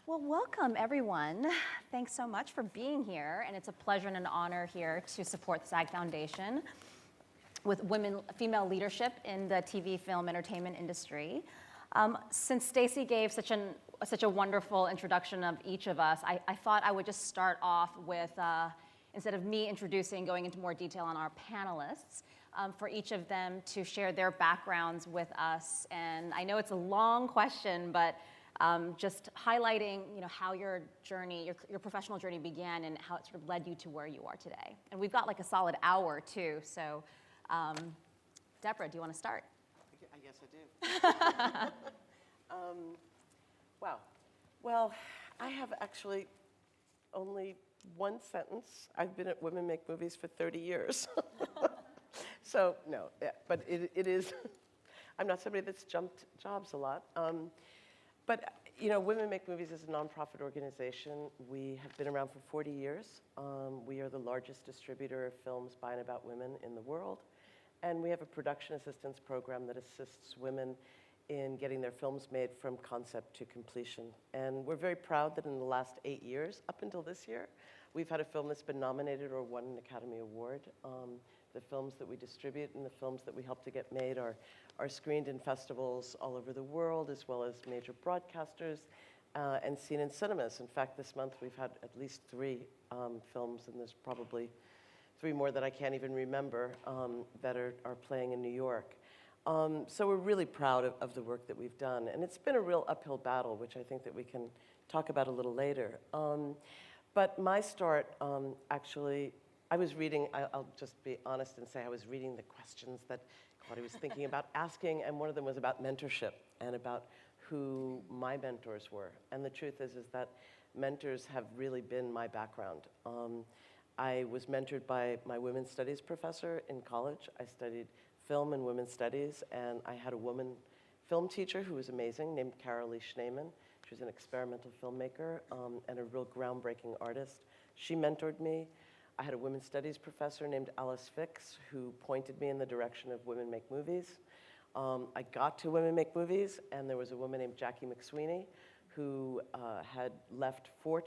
Well, welcome everyone. Thanks so much for being here, and it's a pleasure and an honor here to support the SAG Foundation with female leadership in the TV, film, entertainment industry. Since Stacey gave such a wonderful introduction of each of us, I thought I would just start off with, instead of me introducing, going into more detail on our panelists, for each of them to share their backgrounds with us. And I know it's a long question, but just highlighting, how your journey, your professional journey began and how it sort of led you to where you are today. And we've got like a solid hour too, so Debra, do you want to start? I guess I do. Wow. Well, I have actually only one sentence. I've been at Women Make Movies for 30 years. So, no, yeah, but it is, I'm not somebody that's jumped jobs a lot. But, Women Make Movies is a nonprofit organization. We have been around for 40 years. We are the largest distributor of films by and about women in the world. And we have a production assistance program that assists women in getting their films made from concept to completion. And we're very proud that in the last 8 years, up until this year, we've had a film that's been nominated or won an Academy Award. The films that we distribute and the films that we help to get made are screened in festivals all over the world, as well as major broadcasters, and seen in cinemas. In fact, this month we've had at least 3 films, and there's probably 3 more that I can't even remember that are playing in New York. So we're really proud of the work that we've done. And it's been a real uphill battle, which I think that we can talk about a little later. But my start, actually, I was reading, I'll just be honest and say I was reading the questions that Claudia was thinking about asking, and one of them was about mentorship and about who my mentors were. And the truth is that mentors have really been my background. I was mentored by my women's studies professor in college. I studied film and women's studies, and I had a woman film teacher who was amazing, named Carolee Schneeman. She was an experimental filmmaker and a real groundbreaking artist. She mentored me. I had a women's studies professor named Alice Fix who pointed me in the direction of Women Make Movies. I got to Women Make Movies, and there was a woman named Jackie McSweeney who had left 4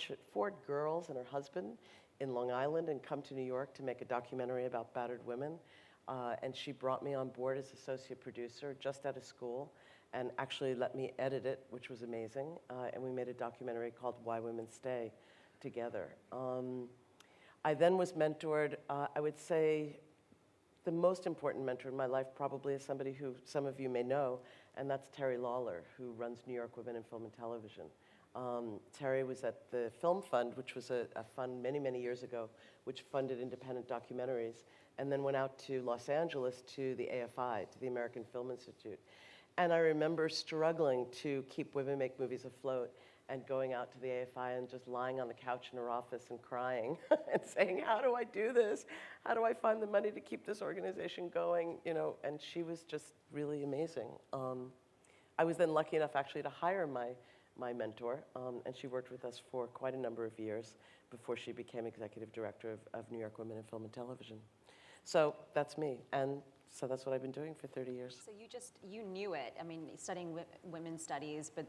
girls and her husband in Long Island and come to New York to make a documentary about battered women. And she brought me on board as associate producer just out of school and actually let me edit it, which was amazing. And we made a documentary called Why Women Stay together. I then was mentored, I would say the most important mentor in my life probably is somebody who some of you may know, and that's Terry Lawler, who runs New York Women in Film and Television. Terry was at the Film Fund, which was a fund many, many years ago, which funded independent documentaries, and then went out to Los Angeles to the AFI, to the American Film Institute. And I remember struggling to keep Women Make Movies afloat and going out to the AFI and just lying on the couch in her office and crying and saying, how do I do this? How do I find the money to keep this organization going? And she was just really amazing. I was then lucky enough actually to hire my mentor, and she worked with us for quite a number of years before she became executive director of New York Women in Film and Television. So that's me, and so that's what I've been doing for 30 years. So you knew it. I mean, studying women's studies, but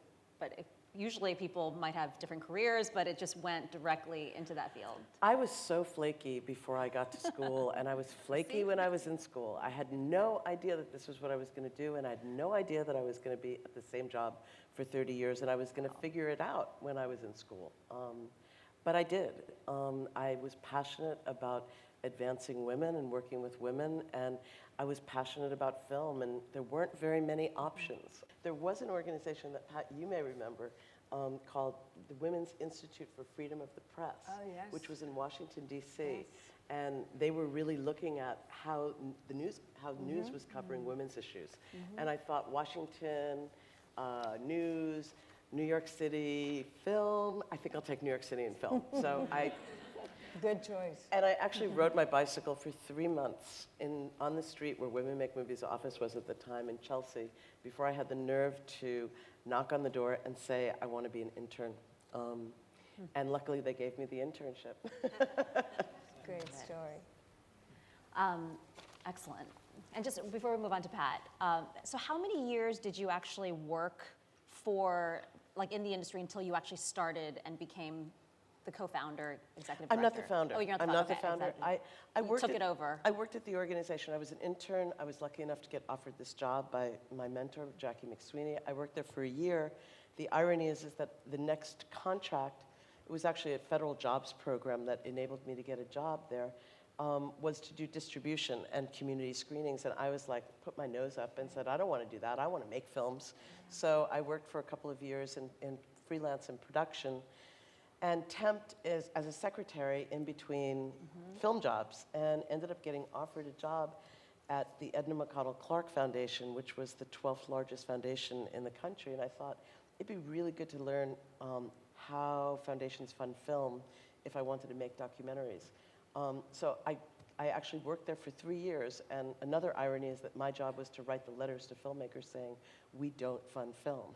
usually people might have different careers, but it just went directly into that field. I was so flaky before I got to school, and I was flaky when I was in school. I had no idea that this was what I was going to do, and I had no idea that I was going to be at the same job for 30 years, and I was going to figure it out when I was in school. But I did. I was passionate about advancing women and working with women, and I was passionate about film, and there weren't very many options. There was an organization that, Pat, you may remember, called the Women's Institute for Freedom of the Press, which was in Washington, D.C., yes. And they were really looking at how news was covering women's issues. And I thought Washington, news, New York City, film, I think I'll take New York City and film. So Good choice. And I actually rode my bicycle for 3 months on the street where Women Make Movies office was at the time in Chelsea before I had the nerve to knock on the door and say, I want to be an intern. And luckily they gave me the internship. Great story. Excellent. And just before we move on to Pat, so how many years did you actually work for like in the industry until you actually started and became the co-founder, executive I'm not director? the founder. Oh, you're not the I'm founder. not the Okay, founder. exactly. I You worked took at, it over. I worked at the organization. I was an intern. I was lucky enough to get offered this job by my mentor, Jackie McSweeney. I worked there for a year. The irony is that the next contract, it was actually a federal jobs program that enabled me to get a job there, was to do distribution and community screenings. And I was like, put my nose up and said, I don't want to do that. I want to make films. So I worked for a couple of years in freelance and production, and temped as a secretary in between film jobs, and ended up getting offered a job at the Edna McConnell Clark Foundation, which was the 12th largest foundation in the country. And I thought it'd be really good to learn how foundations fund film if I wanted to make documentaries. So I actually worked there for 3 years, and another irony is that my job was to write the letters to filmmakers saying, we don't fund film.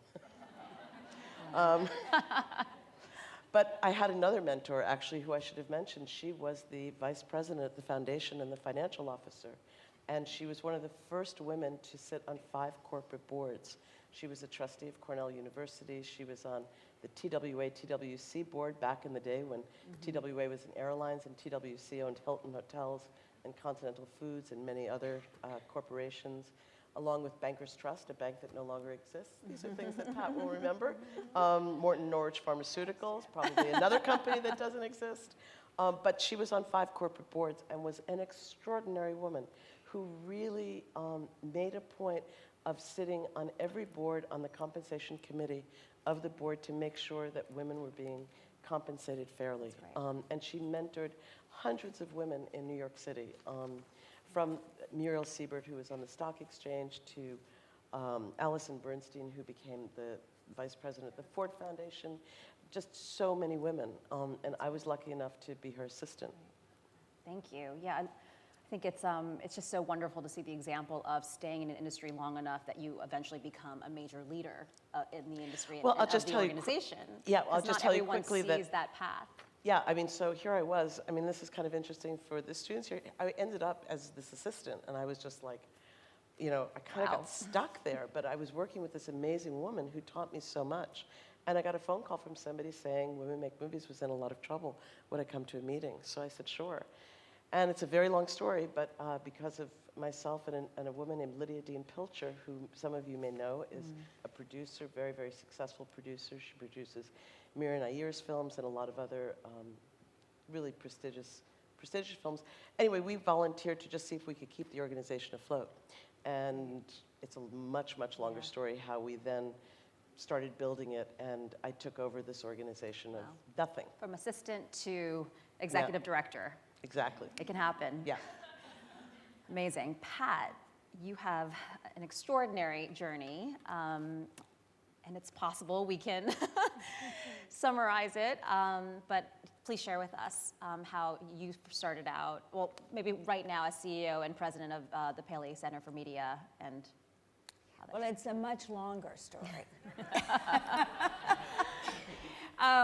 But I had another mentor, actually, who I should have mentioned. She was the vice president at the foundation and the financial officer. And she was one of the first women to sit on 5 corporate boards. She was a trustee of Cornell University. She was on the TWA, TWC board back in the day when TWA was in airlines and TWC owned Hilton Hotels and Continental Foods and many other corporations, along with Bankers Trust, a bank that no longer exists. These are things that Pat will remember. Morton Norwich Pharmaceuticals, probably another company that doesn't exist. But she was on 5 corporate boards and was an extraordinary woman who really made a point of sitting on every board on the compensation committee of the board to make sure that women were being compensated fairly. And she mentored hundreds of women in New York City, from Muriel Siebert, who was on the stock exchange, to Allison Bernstein, who became the vice president of the Ford Foundation. Just so many women, and I was lucky enough to be her assistant. Thank you. Yeah, I think it's just so wonderful to see the example of staying in an industry long enough that you eventually become a major leader in the industry Well, and I'll just of the tell you organization. Yeah, I'll 'Cause just not tell you everyone quickly sees that path. Yeah, I mean, so here I was. I mean, this is kind of interesting for the students here. I ended up as this assistant, and I was just like, you know, I kind of Wow. got stuck there, but I was working with this amazing woman who taught me so much. And I got a phone call from somebody saying Women Make Movies was in a lot of trouble. Would I come to a meeting? So I said, sure. And it's a very long story, but because of myself and a woman named Lydia Dean Pilcher, who some of you may know is a producer, very, very successful producer. She produces Mira Nair's films and a lot of other really prestigious films. Anyway, we volunteered to just see if we could keep the organization afloat. And it's a much, much longer story how we then started building it, and I took over this organization of nothing. From assistant to executive director. Exactly. It can happen. Yeah. Amazing. Pat, you have an extraordinary journey, and it's possible we can summarize it, but please share with us how you started out, well, maybe right now as CEO and president of the Paley Center for Media, and how that Well, it's a much longer story.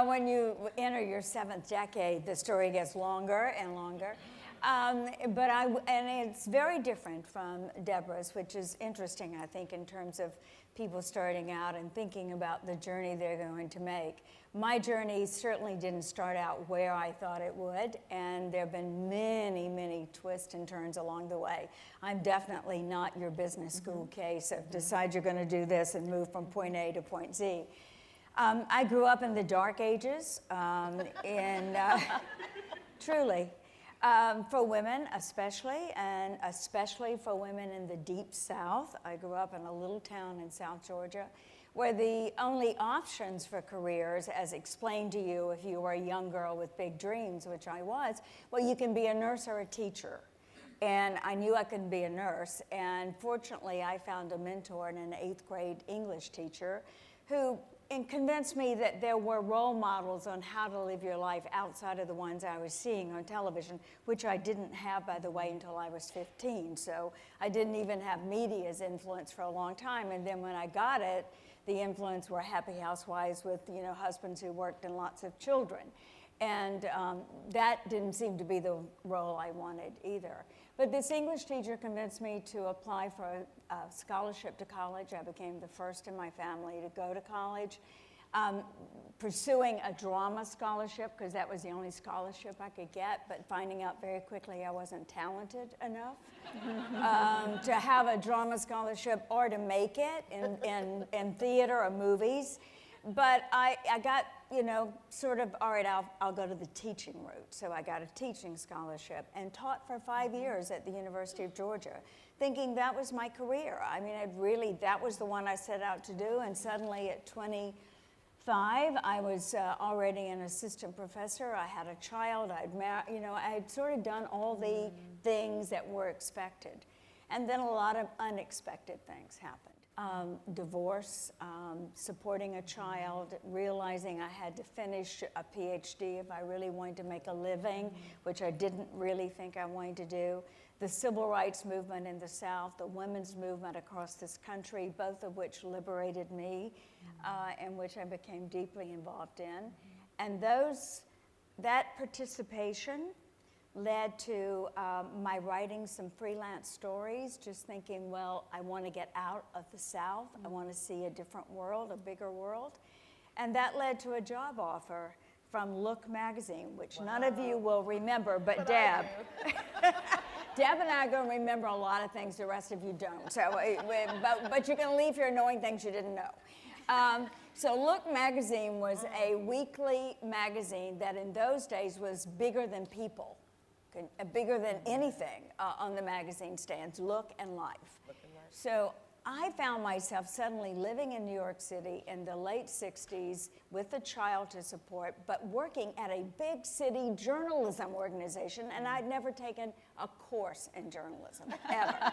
When you enter your 7th decade, the story gets longer and longer. And it's very different from Debra's, which is interesting, I think, in terms of people starting out and thinking about the journey they're going to make. My journey certainly didn't start out where I thought it would, and there have been many, many twists and turns along the way. I'm definitely not your business school case of decide you're going to do this and move from point A to point Z. I grew up in the dark ages, truly. For women especially, and especially for women in the deep South. I grew up in a little town in South Georgia where the only options for careers, as explained to you if you were a young girl with big dreams, which I was, well, you can be a nurse or a teacher. And I knew I couldn't be a nurse, and fortunately I found a mentor and an 8th grade English teacher who convinced me that there were role models on how to live your life outside of the ones I was seeing on television, which I didn't have, by the way, until I was 15. So I didn't even have media's influence for a long time. And then when I got it, the influence were happy housewives with, you know, husbands who worked and lots of children. And that didn't seem to be the role I wanted either. But this English teacher convinced me to apply for a scholarship to college. I became the first in my family to go to college. pursuing a drama scholarship, because that was the only scholarship I could get, but finding out very quickly I wasn't talented enough to have a drama scholarship or to make it in theater or movies. But I got, sort of, all right, I'll go to the teaching route. So I got a teaching scholarship and taught for 5 years at the University of Georgia, thinking that was my career. I mean, that was the one I set out to do, and suddenly at 25, I was already an assistant professor. I had a child. I had sort of done all the things that were expected. And then a lot of unexpected things happened. Divorce, supporting a child, realizing I had to finish a PhD if I really wanted to make a living, which I didn't really think I wanted to do. The civil rights movement in the South, the women's movement across this country, both of which liberated me, and which I became deeply involved in. And that participation led to my writing some freelance stories, just thinking, well, I want to get out of the South. I want to see a different world, a bigger world. And that led to a job offer from Look magazine, which none of you will remember, but Deb. Deb and I are going to remember a lot of things the rest of you don't. So, but you're going to leave here knowing things you didn't know. So Look magazine was a weekly magazine that in those days was bigger than People. Bigger than anything on the magazine stands, Look and Life. So I found myself suddenly living in New York City in the late 60s with a child to support, but working at a big city journalism organization, and I'd never taken a course in journalism, ever.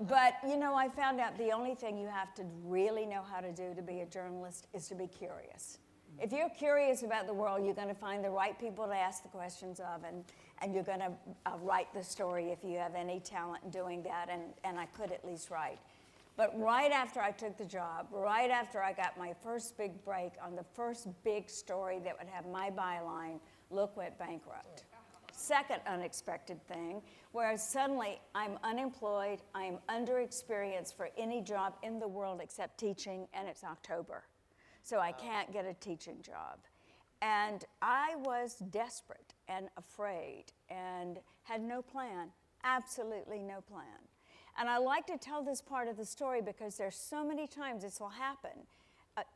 But, I found out the only thing you have to really know how to do to be a journalist is to be curious. If you're curious about the world, you're going to find the right people to ask the questions of, and you're going to write the story if you have any talent in doing that, and I could at least write. But right after I took the job, right after I got my first big break on the first big story that would have my byline, Look went bankrupt. Second unexpected thing, where suddenly I'm unemployed, I'm underexperienced for any job in the world except teaching, and it's October. So I can't get a teaching job. And I was desperate and afraid and had no plan, absolutely no plan. And I like to tell this part of the story because there's so many times this will happen.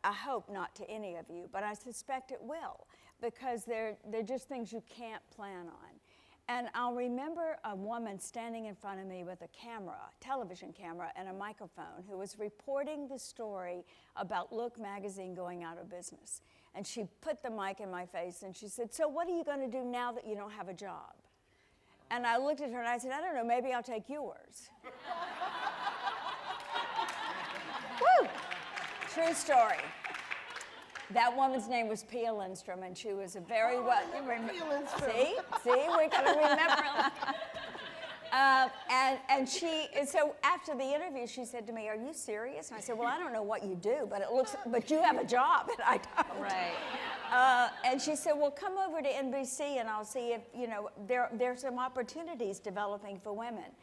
I hope not to any of you, but I suspect it will, because they're just things you can't plan on. And I'll remember a woman standing in front of me with a camera, television camera, and a microphone, who was reporting the story about Look magazine going out of business. And she put the mic in my face and she said, "So what are you going to do now that you don't have a job?" And I looked at her and I said, "I don't know, maybe I'll take yours." Woo! True story. That woman's name was Pia Lindstrom, and she was a very well. Pia Lindstrom. See, we're gonna remember. And so after the interview, she said to me, "Are you serious?" And I said, "Well, I don't know what you do, but you have a job, and I don't." Right. And she said, "Well, come over to NBC, and I'll see if there's some opportunities developing for women."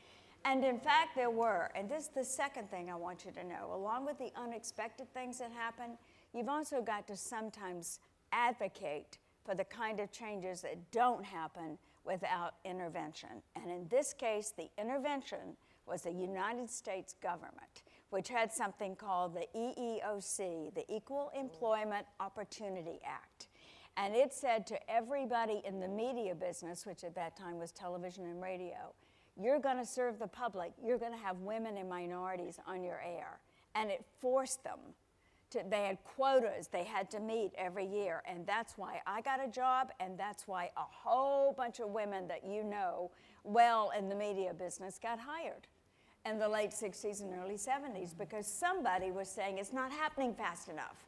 And in fact, there were. And this is the second thing I want you to know. Along with the unexpected things that happen, you've also got to sometimes advocate for the kind of changes that don't happen without intervention. And in this case, the intervention was the United States government, which had something called the EEOC, the Equal Employment Opportunity Act. And it said to everybody in the media business, which at that time was television and radio, you're going to serve the public, you're going to have women and minorities on your air. And it forced them. They had quotas they had to meet every year, and that's why I got a job, and that's why a whole bunch of women that you know well in the media business got hired in the late 60s and early 70s, because somebody was saying it's not happening fast enough,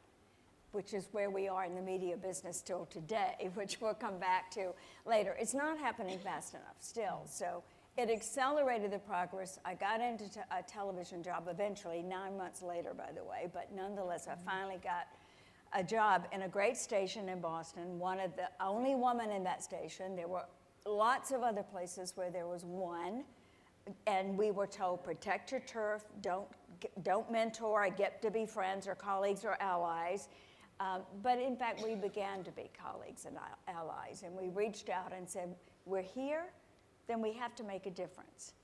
which is where we are in the media business still today, which we'll come back to later. It's not happening fast enough still, so it accelerated the progress. I got into a television job eventually, 9 months later, by the way, but nonetheless, I finally got a job in a great station in Boston, one of the only woman in that station. There were lots of other places where there was one, and we were told, protect your turf, don't mentor, get to be friends or colleagues or allies. But in fact, we began to be colleagues and allies, and we reached out and said, we're here, then we have to make a difference.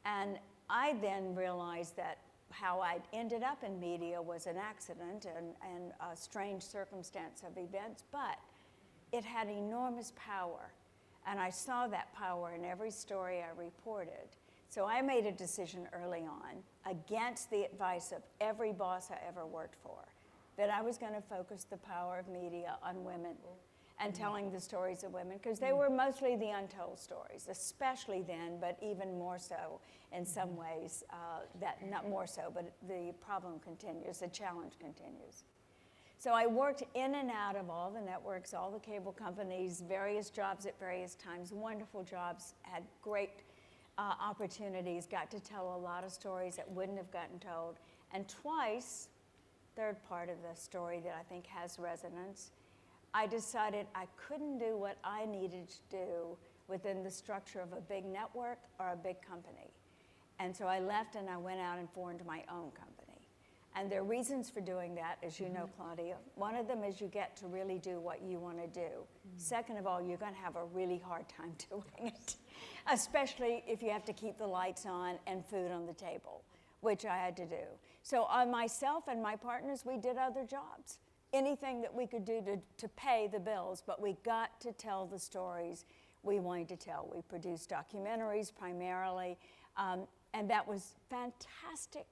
And I then realized that how I ended up in media was an accident and a strange circumstance of events, but it had enormous power. And I saw that power in every story I reported. So I made a decision early on, against the advice of every boss I ever worked for, that I was going to focus the power of media on women and telling the stories of women, because they were mostly the untold stories, especially then, but even more so in some ways, not more so, but the problem continues, the challenge continues. So I worked in and out of all the networks, all the cable companies, various jobs at various times, wonderful jobs, had great opportunities, got to tell a lot of stories that wouldn't have gotten told. And twice, third part of the story that I think has resonance, I decided I couldn't do what I needed to do within the structure of a big network or a big company. And so I left and I went out and formed my own company. And there are reasons for doing that, as you know, Claudia. One of them is you get to really do what you want to do. Second of all, you're going to have a really hard time doing it, especially if you have to keep the lights on and food on the table, which I had to do. So on myself and my partners, we did other jobs. Anything that we could do to pay the bills, but we got to tell the stories we wanted to tell. We produced documentaries primarily, and that was fantastic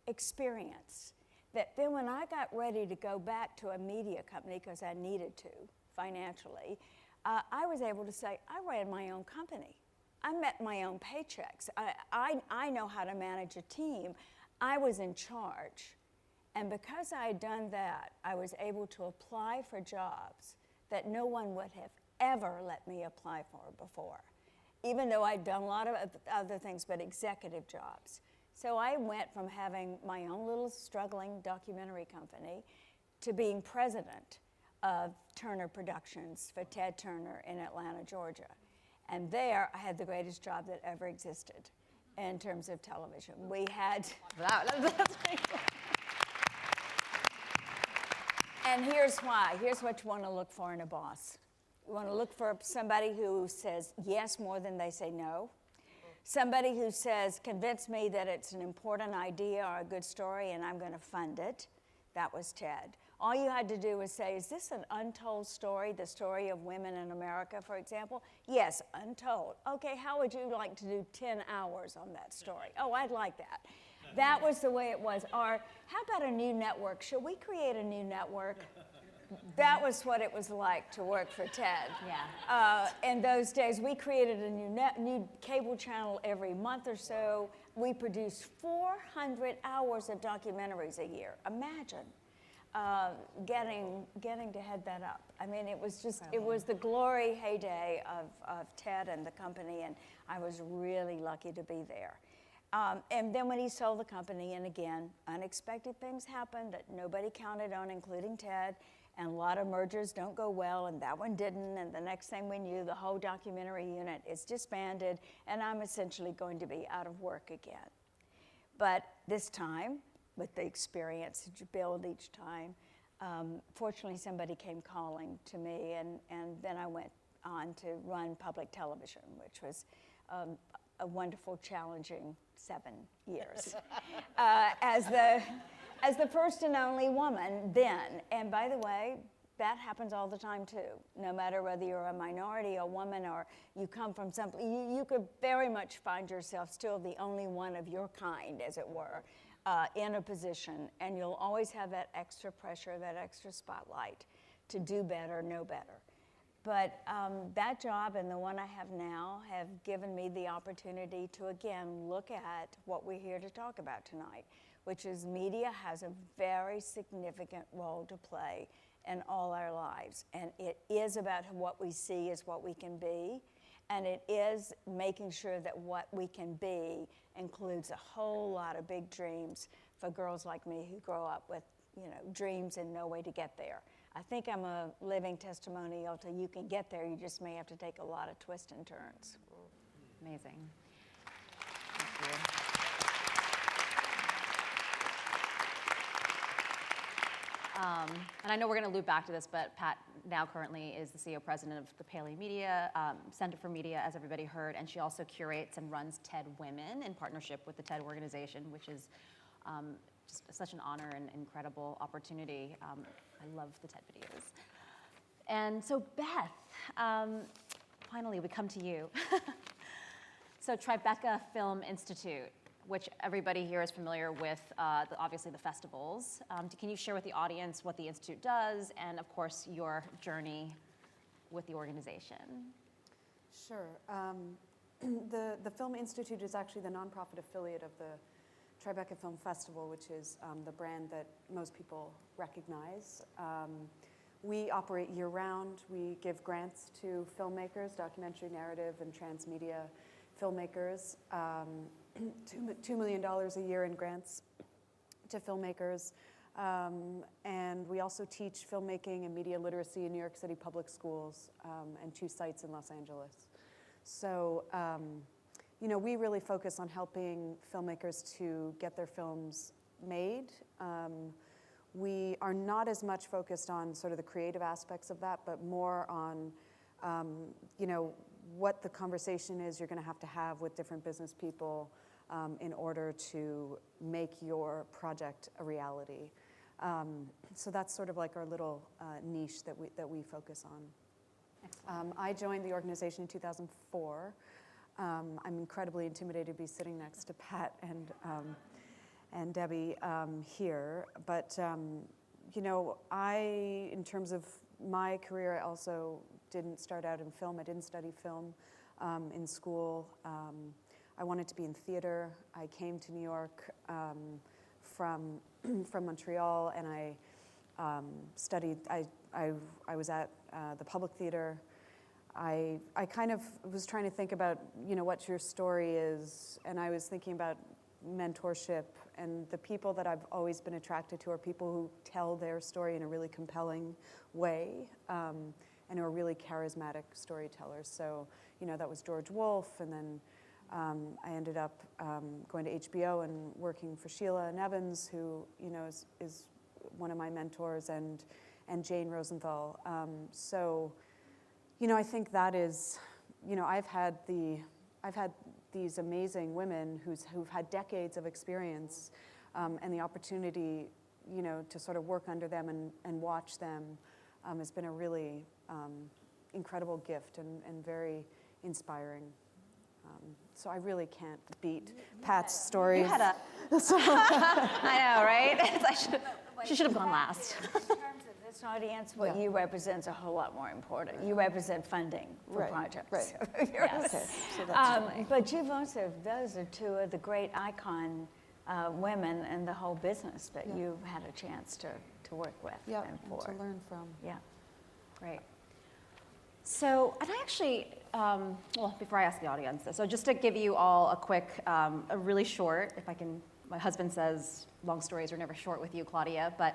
experience. That then when I got ready to go back to a media company, because I needed to financially, I was able to say, I ran my own company. I met my own paychecks. I know how to manage a team. I was in charge. And because I had done that, I was able to apply for jobs that no one would have ever let me apply for before, even though I'd done a lot of other things, but executive jobs. So I went from having my own little struggling documentary company to being president of Turner Productions for Ted Turner in Atlanta, Georgia. And there I had the greatest job that ever existed in terms of television. We had... That's pretty cool. And here's why. Here's what you want to look for in a boss. You want to look for somebody who says yes more than they say no. Somebody who says, convince me that it's an important idea or a good story and I'm going to fund it. That was Ted. All you had to do was say, is this an untold story, the story of women in America, for example? Yes, untold. Okay, how would you like to do 10 hours on that story? Oh, I'd like that. That was the way it was. Or how about a new network? Should we create a new network? That was what it was like to work for Ted. Yeah. In those days, we created a new cable channel every month or so. We produced 400 hours of documentaries a year. Imagine getting to head that up. I mean, it was just, it was the glory heyday of Ted and the company, and I was really lucky to be there. And then when he sold the company, and again, unexpected things happened that nobody counted on, including Ted, and a lot of mergers don't go well, and that one didn't, and the next thing we knew, the whole documentary unit is disbanded, and I'm essentially going to be out of work again. But this time, with the experience that you build each time, fortunately somebody came calling to me, and then I went on to run public television, which was a wonderful, challenging 7 years as the first and only woman then. And by the way, that happens all the time too. No matter whether you're a minority, a woman, or you come from something, you could very much find yourself still the only one of your kind, as it were, in a position, and you'll always have that extra pressure, that extra spotlight to do better, know better. But that job and the one I have now have given me the opportunity to, again, look at what we're here to talk about tonight, which is media has a very significant role to play in all our lives. And it is about what we see is what we can be. And it is making sure that what we can be includes a whole lot of big dreams for girls like me who grow up with, dreams and no way to get there. I think I'm a living testimonial to you can get there, you just may have to take a lot of twists and turns. Amazing. Thank you. And I know we're going to loop back to this, but Pat now currently is the CEO president of the Paley Media Center for Media, as everybody heard, and she also curates and runs TED Women in partnership with the TED organization, which is just such an honor and incredible opportunity. I love the TED videos. And so Beth, finally we come to you. So Tribeca Film Institute, which everybody here is familiar with, obviously the festivals. Can you share with the audience what the Institute does and, of course, your journey with the organization? Sure. The Film Institute is actually the nonprofit affiliate of the Tribeca Film Festival, which is the brand that most people recognize. We operate year-round. We give grants to filmmakers, documentary, narrative, and transmedia filmmakers. $2 million a year in grants to filmmakers. And we also teach filmmaking and media literacy in New York City public schools and 2 sites in Los Angeles. So, we really focus on helping filmmakers to get their films made. We are not as much focused on sort of the creative aspects of that, but more on, what the conversation is you're going to have with different business people in order to make your project a reality. So that's sort of like our little niche that we focus on. I joined the organization in 2004. I'm incredibly intimidated to be sitting next to Pat and Debbie here. But in terms of my career, I also didn't start out in film. I didn't study film in school. I wanted to be in theater. I came to New York from Montreal, and I studied. I was at the Public Theater. I kind of was trying to think about what your story is, and I was thinking about mentorship, and the people that I've always been attracted to are people who tell their story in a really compelling way, and who are really charismatic storytellers. So that was George Wolfe, and then I ended up going to HBO and working for Sheila and Evans, who is one of my mentors, and Jane Rosenthal. So I think that is, I've had these amazing women who've had decades of experience, and the opportunity, to sort of work under them and watch them has been a really incredible gift and very inspiring. So I really can't beat Pat's stories. You had a... I know, right? She should have gone last. In terms of this audience, what you represent is a whole lot more important. You represent funding for projects. Right. Yes. Okay. So that's But you've also, those are 2 of the great icon women in the whole business that you've had a chance to work with and for. to learn from. Yeah. Great. So, and I actually, before I ask the audience this, so just to give you all a quick, a really short, if I can, my husband says long stories are never short with you, Claudia, but,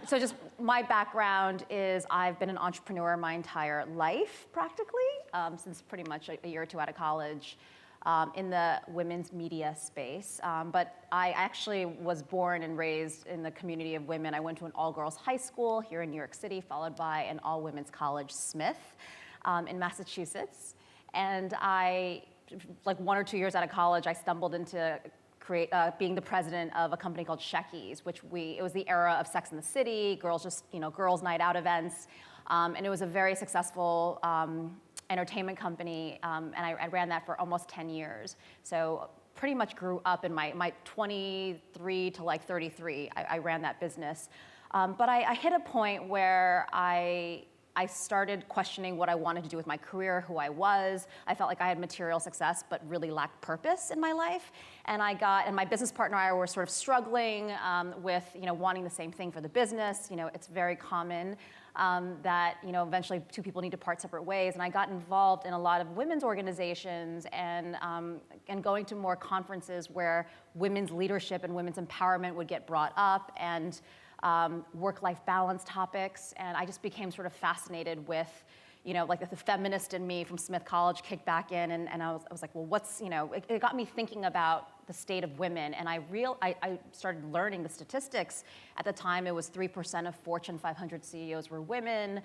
so just my background is I've been an entrepreneur my entire life, practically, since pretty much a year or 2 out of college. In the women's media space. But I actually was born and raised in the community of women. I went to an all-girls high school here in New York City, followed by an all-women's college, Smith, in Massachusetts. And like 1 or 2 years out of college, I stumbled into being the president of a company called Shecky's, it was the era of Sex and the City, girls' night out events. And it was a very successful entertainment company, and I ran that for almost 10 years. So pretty much grew up in my 23 to like 33, I ran that business. But I hit a point where I started questioning what I wanted to do with my career, who I was. I felt like I had material success, but really lacked purpose in my life. And my business partner and I were sort of struggling with, wanting the same thing for the business. It's very common that, eventually 2 people need to part separate ways. And I got involved in a lot of women's organizations and going to more conferences where women's leadership and women's empowerment would get brought up, and work-life balance topics. And I just became sort of fascinated with, like the feminist in me from Smith College kicked back in, and I was like, well, it got me thinking about the state of women, and I started learning the statistics. At the time, it was 3% of Fortune 500 CEOs were women.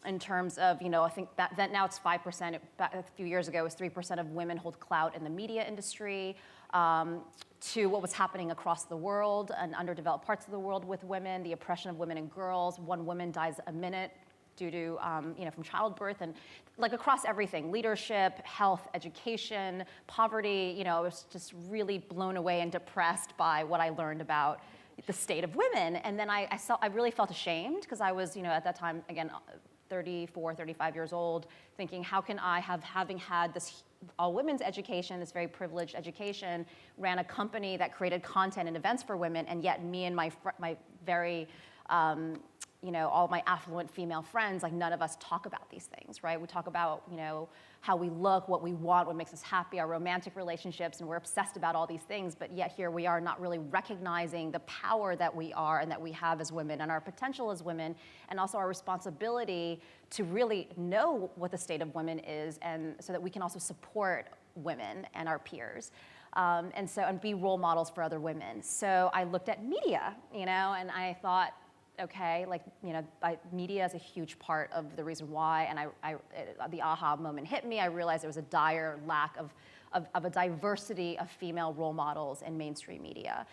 In terms of, I think that now it's 5%. A few years ago, it was 3% of women hold clout in the media industry. To what was happening across the world and underdeveloped parts of the world with women, the oppression of women and girls. 1 woman dies a minute due to, from childbirth, and like across everything, leadership, health, education, poverty. I was just really blown away and depressed by what I learned about the state of women. And then I really felt ashamed because I was, at that time, again, 34, 35 years old, thinking, how can I, having had this all women's education, this very privileged education, ran a company that created content and events for women, and yet me and my very, all my affluent female friends, like none of us talk about these things, right? We talk about, how we look, what we want, what makes us happy, our romantic relationships, and we're obsessed about all these things, but yet here we are not really recognizing the power that we are and that we have as women and our potential as women, and also our responsibility to really know what the state of women is, and so that we can also support women and our peers. And be role models for other women. So I looked at media, and I thought, okay, media is a huge part of the reason why, and the aha moment hit me. I realized there was a dire lack of a diversity of female role models in mainstream media,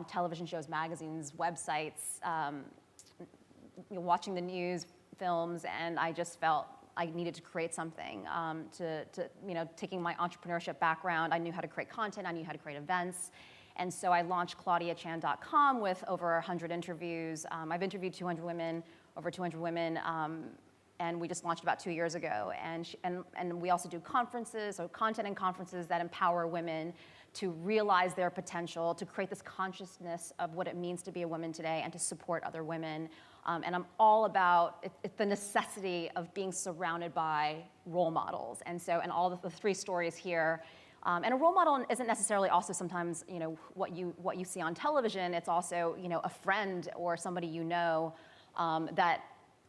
television shows, magazines, websites, watching the news, films, and I just felt I needed to create something. Taking my entrepreneurship background, I knew how to create content, I knew how to create events. And so I launched ClaudiaChan.com with over 100 interviews. I've interviewed over 200 women, and we just launched about 2 years ago. And we also do conferences, so content and conferences that empower women to realize their potential, to create this consciousness of what it means to be a woman today, and to support other women. And I'm all about the necessity of being surrounded by role models. And all the 3 stories here. And a role model isn't necessarily also sometimes, what you see on television. It's also, a friend or somebody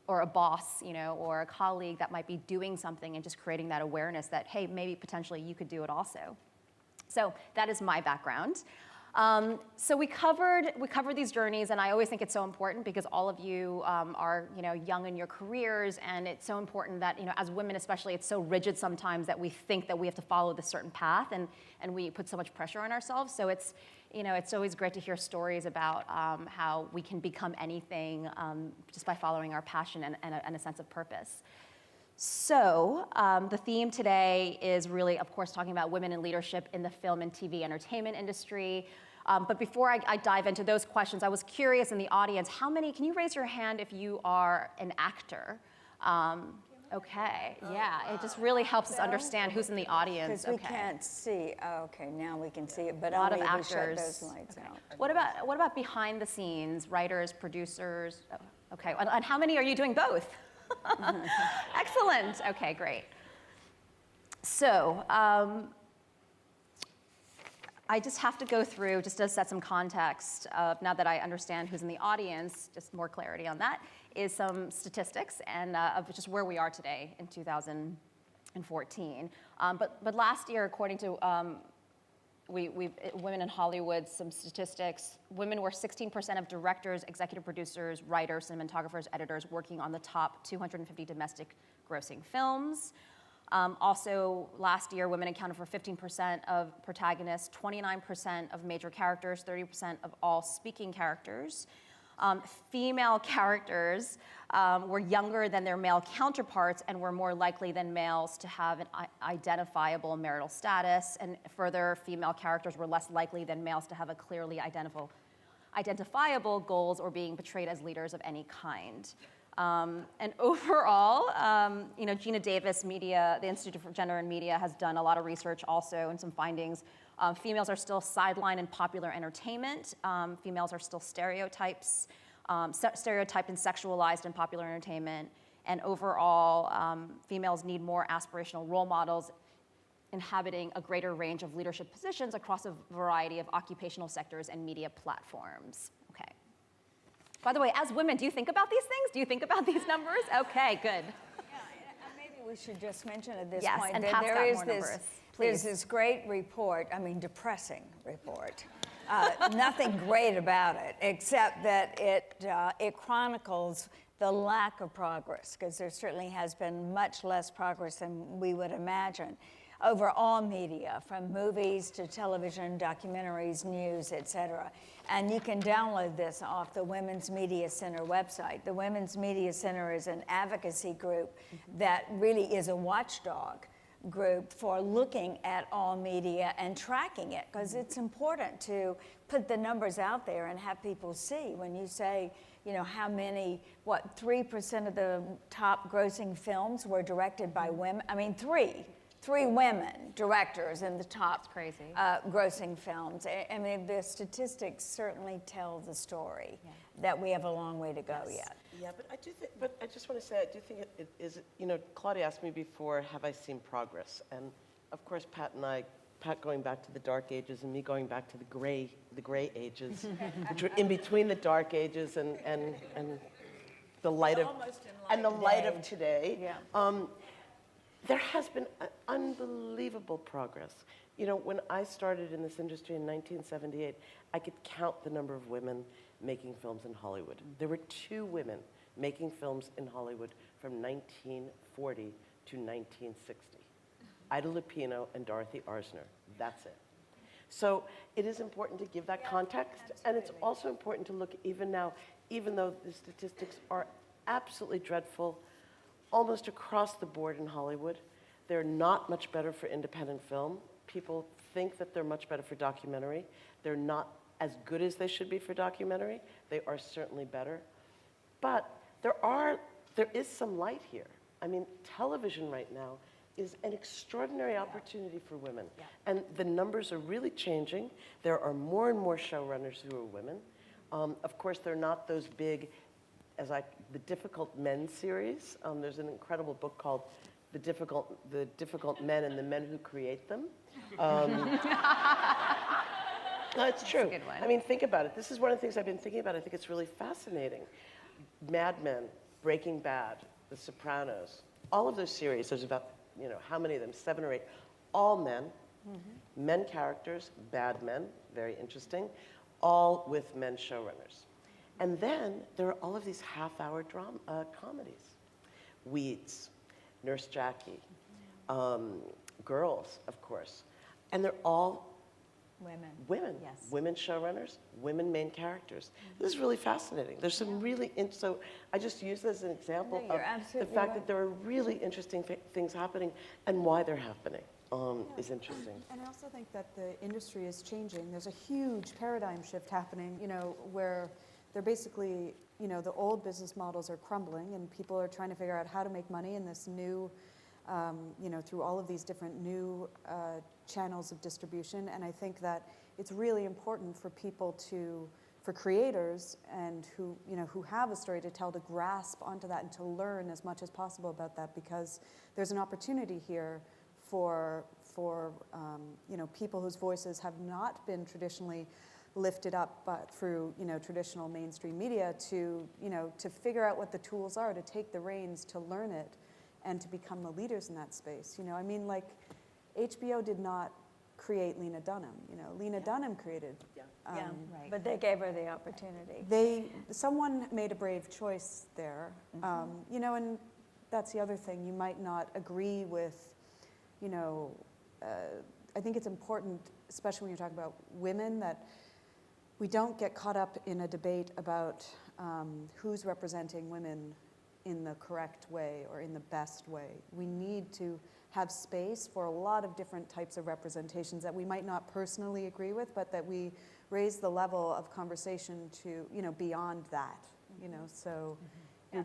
or a boss, or a colleague that might be doing something, and just creating that awareness that, hey, maybe potentially you could do it also. So that is my background. So we covered these journeys, and I always think it's so important because all of you are young in your careers, and it's so important that as women especially, it's so rigid sometimes that we think that we have to follow this certain path, and we put so much pressure on ourselves. So it's always great to hear stories about how we can become anything just by following our passion and a sense of purpose. So the theme today is really, of course, talking about women in leadership in the film and TV entertainment industry. But before I dive into those questions, I was curious in the audience, can you raise your hand if you are an actor? Okay, yeah, it just really helps us understand who's in the audience. Because we can't see. Oh, okay, now we can see it, but a lot only of if we shut actors. those lights out. What about behind the scenes, writers, producers? Oh, okay, and how many are you doing both? Excellent. Okay, great. So I just have to go through, just to set some context, now that I understand who's in the audience, just more clarity on that, is some statistics and of just where we are today in 2014. But last year, according to Women in Hollywood, some statistics, women were 16% of directors, executive producers, writers, cinematographers, editors working on the top 250 domestic grossing films. Also, last year, women accounted for 15% of protagonists, 29% of major characters, 30% of all speaking characters. Female characters were younger than their male counterparts and were more likely than males to have an identifiable marital status. And further, female characters were less likely than males to have a clearly identifiable goals or being portrayed as leaders of any kind. And overall, Gina Davis Media, the Institute for Gender and Media, has done a lot of research also and some findings. Females are still sidelined in popular entertainment. Females are still stereotyped and sexualized in popular entertainment. And overall, females need more aspirational role models inhabiting a greater range of leadership positions across a variety of occupational sectors and media platforms. Okay. By the way, as women, do you think about these things? Do you think about these numbers? Okay, good. Yeah, maybe we should just mention at this Yes, point and that Pat's there got is more this numbers. There's this great report, I mean, depressing report. Nothing great about it, except that it chronicles the lack of progress, because there certainly has been much less progress than we would imagine over all media, from movies to television, documentaries, news, et cetera. And you can download this off the Women's Media Center website. The Women's Media Center is an advocacy group that really is a watchdog group for looking at all media and tracking it, because it's important to put the numbers out there and have people see. When you say, you know, how many, 3% of the top grossing films were directed by women? I mean, three women directors in the top crazy. Grossing films. I mean, the statistics certainly tell the story that we have a long way to go yet. Yeah, but I do think, but I just want to say, I do think it is, you know, Claudia asked me before, have I seen progress? And of course, Pat going back to the dark ages and me going back to the gray ages, which were in between the dark ages and the light of today. Yeah. There has been unbelievable progress. You know, when I started in this industry in 1978, I could count the number of women making films in Hollywood. There were 2 women making films in Hollywood from 1940 to 1960. Ida Lupino and Dorothy Arzner. That's it. So it is important to give that context, and it's also important to look even now, even though the statistics are absolutely dreadful, almost across the board in Hollywood, they're not much better for independent film. People think that they're much better for documentary. They're not as good as they should be for documentary. They are certainly better. But there is some light here. I mean, television right now is an extraordinary opportunity for women. Yeah. And the numbers are really changing. There are more and more showrunners who are women. Of course, they're not those big, the Difficult Men series. There's an incredible book called The Difficult Men and the Men Who Create Them. No, it's true. That's a good one. I mean, think about it. This is one of the things I've been thinking about. I think it's really fascinating. Mad Men, Breaking Bad, The Sopranos, all of those series, there's about, you know, how many of them? 7 or 8. All men, men characters, bad men, very interesting, all with men showrunners. And then there are all of these half-hour comedies. Weeds, Nurse Jackie, Girls, of course. And they're all women, Yes. women showrunners, women main characters. This is really fascinating. There's some really, so I just use this as an example No, of you're the absolutely fact right. that there are really interesting things happening, and why they're happening is interesting. And I also think that the industry is changing. There's a huge paradigm shift happening, you know, where they're basically, you know, the old business models are crumbling and people are trying to figure out how to make money in this new, you know, through all of these different new channels of distribution. And I think that it's really important for people for creators and who, you know, who have a story to tell, to grasp onto that and to learn as much as possible about that, because there's an opportunity here for you know, people whose voices have not been traditionally lifted up but through, you know, traditional mainstream media to, you know, to figure out what the tools are, to take the reins, to learn it, and to become the leaders in that space. You know, I mean, like, HBO did not create Lena Dunham. You know, Lena Dunham created. Yeah, right. but they gave her the opportunity. Someone made a brave choice there. You know, and that's the other thing. You might not agree with, you know, I think it's important, especially when you're talking about women, that we don't get caught up in a debate about who's representing women in the correct way or in the best way. We need to have space for a lot of different types of representations that we might not personally agree with, but that we raise the level of conversation to, you know, beyond that, you know, so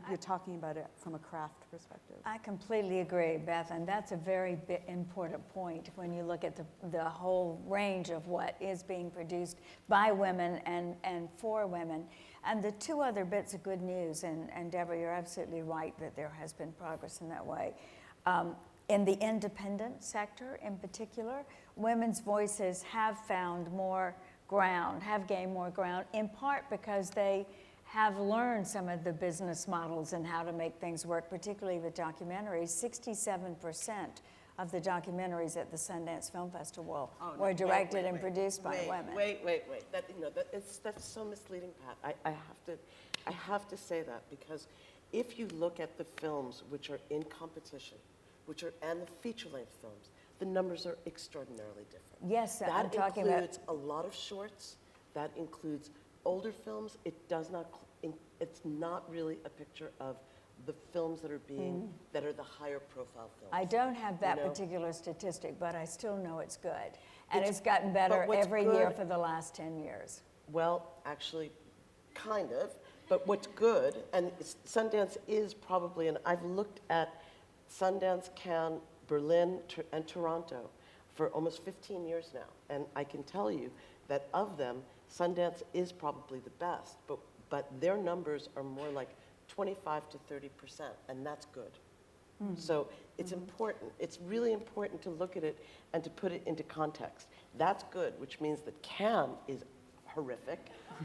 you're talking about it from a craft perspective. I completely agree, Beth, and that's a very important point when you look at the whole range of what is being produced by women and for women. And the 2 other bits of good news, and Debra, you're absolutely right that there has been progress in that way. In the independent sector in particular, women's voices have found more ground, have gained more ground, in part because they have learned some of the business models and how to make things work, particularly with documentaries. 67% of the documentaries at the Sundance Film Festival Oh, no, were wait, directed wait, and wait, produced by women. Wait. That's so misleading, Pat. I have to say that because if you look at the films which are in competition, and the feature-length films, the numbers are extraordinarily different. Yes, I'm That talking about. includes a lot of shorts. That includes older films. It does not. It's not really a picture of the films that are being that are the higher profile films. I don't have that You know? particular statistic, but I still know it's good. And It's- it's gotten better but what's every year good- for the last 10 years. Well, actually, kind of. But what's good, and Sundance is probably, and I've looked at Sundance, Cannes, Berlin, and Toronto for almost 15 years now. And I can tell you that of them, Sundance is probably the best. But their numbers are more like 25 to 30%, and that's good. So it's important. It's really important to look at it and to put it into context. That's good, which means that Cannes is horrific.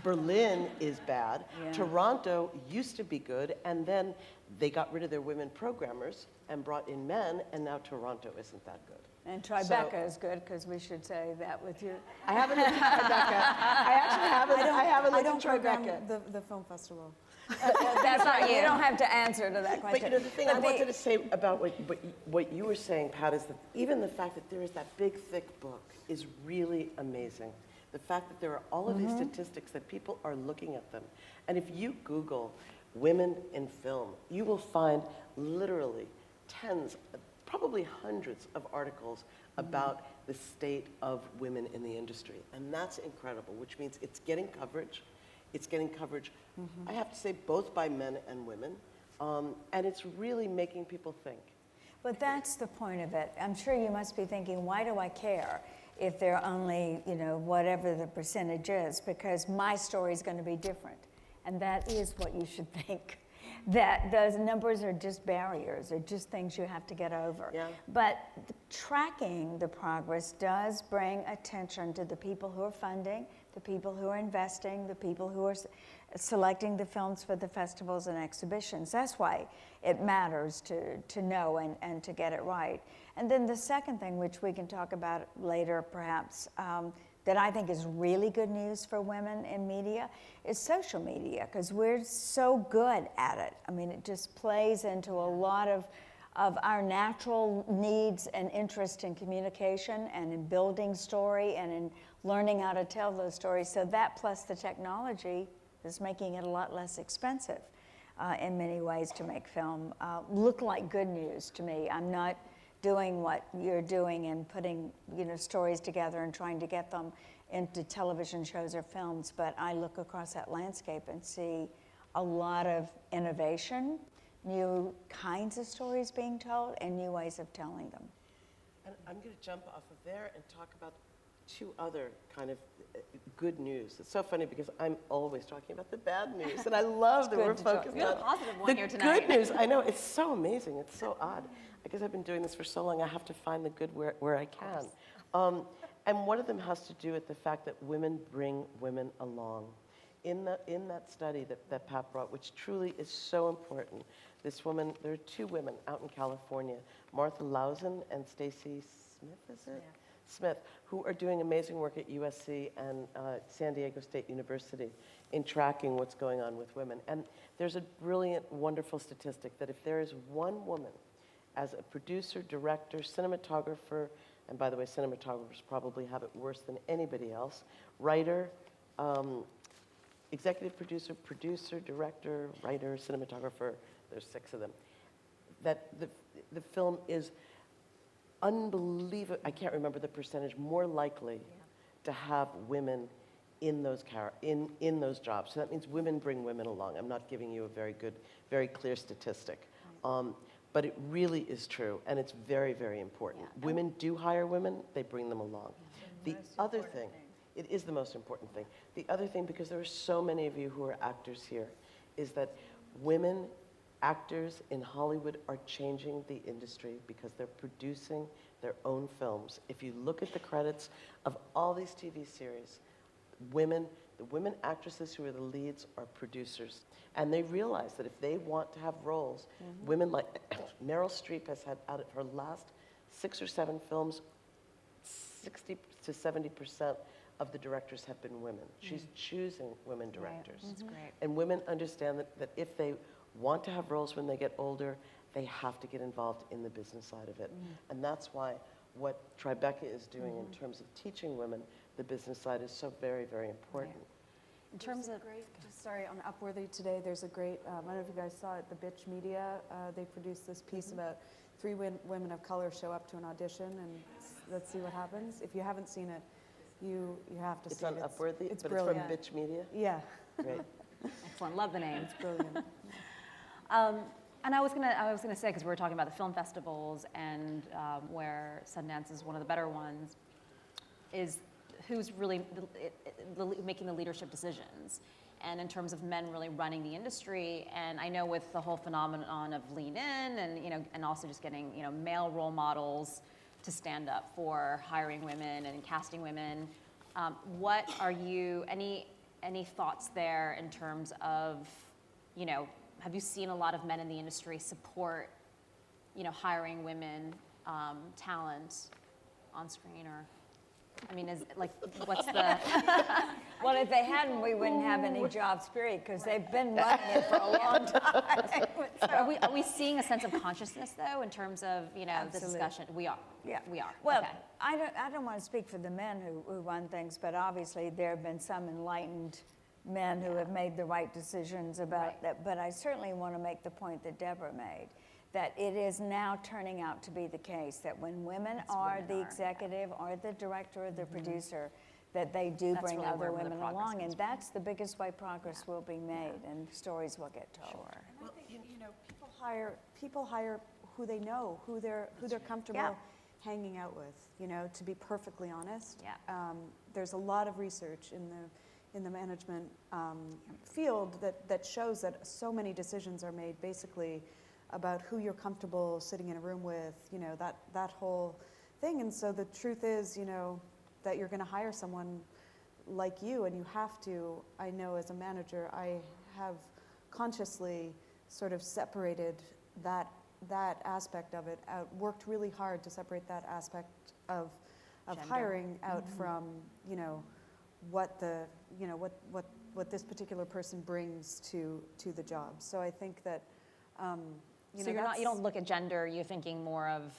Berlin is bad. Yeah. Toronto used to be good, and then they got rid of their women programmers and brought in men, and now Toronto isn't that good. And Tribeca is good, because we should say that with you. I haven't looked at Tribeca. I actually haven't. I haven't I looked don't at program Tribeca. the film festival. That's right, you don't have to answer to that question. But you know, the thing I wanted to say about what you were saying, Pat, is that even the fact that there is that big, thick book is really amazing. The fact that there are all of these statistics that people are looking at them. And if you Google women in film, you will find literally tens, probably hundreds of articles about the state of women in the industry. And that's incredible, which means it's getting coverage. It's getting coverage, I have to say, both by men and women. And it's really making people think. But that's the point of it. I'm sure you must be thinking, why do I care if they're only, whatever the percentage is? Because my story is going to be different. And that is what you should think. That those numbers are just barriers, or just things you have to get over. Yeah. But tracking the progress does bring attention to the people who are funding, the people who are investing, the people who are selecting the films for the festivals and exhibitions. That's why it matters to know and to get it right. And then the second thing, which we can talk about later perhaps, that I think is really good news for women in media is social media, because we're so good at it. I mean, it just plays into a lot of our natural needs and interest in communication and in building story and in learning how to tell those stories. So that plus the technology is making it a lot less expensive in many ways to make film look like good news to me. I'm not doing what you're doing and putting stories together and trying to get them into television shows or films, but I look across that landscape and see a lot of innovation, new kinds of stories being told, and new ways of telling them. And I'm going to jump off of there and talk about two other kind of good news. It's so funny because I'm always talking about the bad news, and I love that we're focused You're the on positive one the here tonight. good news. I know, it's so amazing. It's so odd. Because I've been doing this for so long, I have to find the good where I can. And one of them has to do with the fact that women bring women along. In that study that Pat brought, which truly is so important, this woman, there are two women out in California, Martha Lausen and Stacy Smith, is it? Smith, who are doing amazing work at USC and San Diego State University in tracking what's going on with women. And there's a brilliant, wonderful statistic that if there is one woman as a producer, director, cinematographer, and by the way, cinematographers probably have it worse than anybody else, writer, executive producer, director, writer, cinematographer, there's 6 of them, that the film is unbelievable. I can't remember the percentage, more likely to have women in those in those jobs. So that means women bring women along. I'm not giving you a very good, very clear statistic. But it really is true, and it's very, very important. Women do hire women, they bring them along. The other thing, it is the most important thing. The other thing, because there are so many of you who are actors here, is that women actors in Hollywood are changing the industry because they're producing their own films. If you look at the credits of all these TV series, the women actresses who are the leads are producers. And they realize that if they want to have roles, women like Meryl Streep has had, out of her last 6 or 7 films, 60 to 70% of the directors have been women. She's choosing women directors. That's great. And women understand that if they want to have roles when they get older, they have to get involved in the business side of it. And that's why what Tribeca is doing in terms of teaching women the business side is so very, very important. In terms of, Just sorry, on Upworthy today, there's a great, I don't know if you guys saw it, the Bitch Media, they produced this piece about 3 women of color show up to an audition, and let's see what happens. If you haven't seen it, you have to It's see on it. Upworthy, it's but brilliant. it's from Bitch Media? Yeah, Great. excellent, love the name. it's brilliant. And I was gonna say, because we were talking about the film festivals and where Sundance is one of the better ones, is who's really making the leadership decisions, and in terms of men really running the industry. And I know with the whole phenomenon of Lean In, and and also just getting male role models to stand up for hiring women and casting women. What are any thoughts there in terms of have you seen a lot of men in the industry support hiring women talent on screen, or I mean, is like, what's the? Well, if they hadn't, we wouldn't have any jobs, period, because they've been running it for a long time. Are we seeing a sense of consciousness though, in terms of the Absolutely. discussion? We are. Yeah, we are. Well, Okay. I don't want to speak for the men who run things, but obviously there have been some enlightened men who have made the right decisions about that. But I certainly want to make the point that Debra made, that it is now turning out to be the case that when women are the executive or the director or the producer, that they do That's bring really where other the women progress along, comes and that's the biggest way progress will be made, and stories will get told. Sure. And I think people hire who they know, who they're comfortable Yeah. hanging out with. To be perfectly honest, Yeah. there's a lot of research in the management field that shows that so many decisions are made basically about who you're comfortable sitting in a room with. That whole thing. And so the truth is, that you're going to hire someone like you, and you have to. I know as a manager, I have consciously sort of separated that aspect of it out, worked really hard to separate that aspect of Gender. hiring out from what the what this particular person brings to the job. So I think that So you don't look at gender. You're thinking more of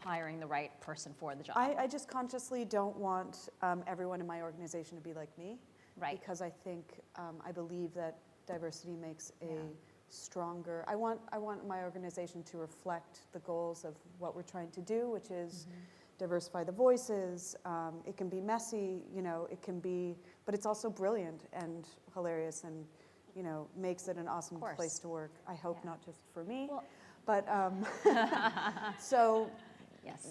hiring the right person for the job. I just consciously don't want everyone in my organization to be like me. Right. Because I think, I believe that diversity makes a stronger, I want my organization to reflect the goals of what we're trying to do, which is diversify the voices. It can be messy, it can be, but it's also brilliant and hilarious and, makes it an awesome course. place to work. I hope Yeah. not just for me, Well- but, so, Yes.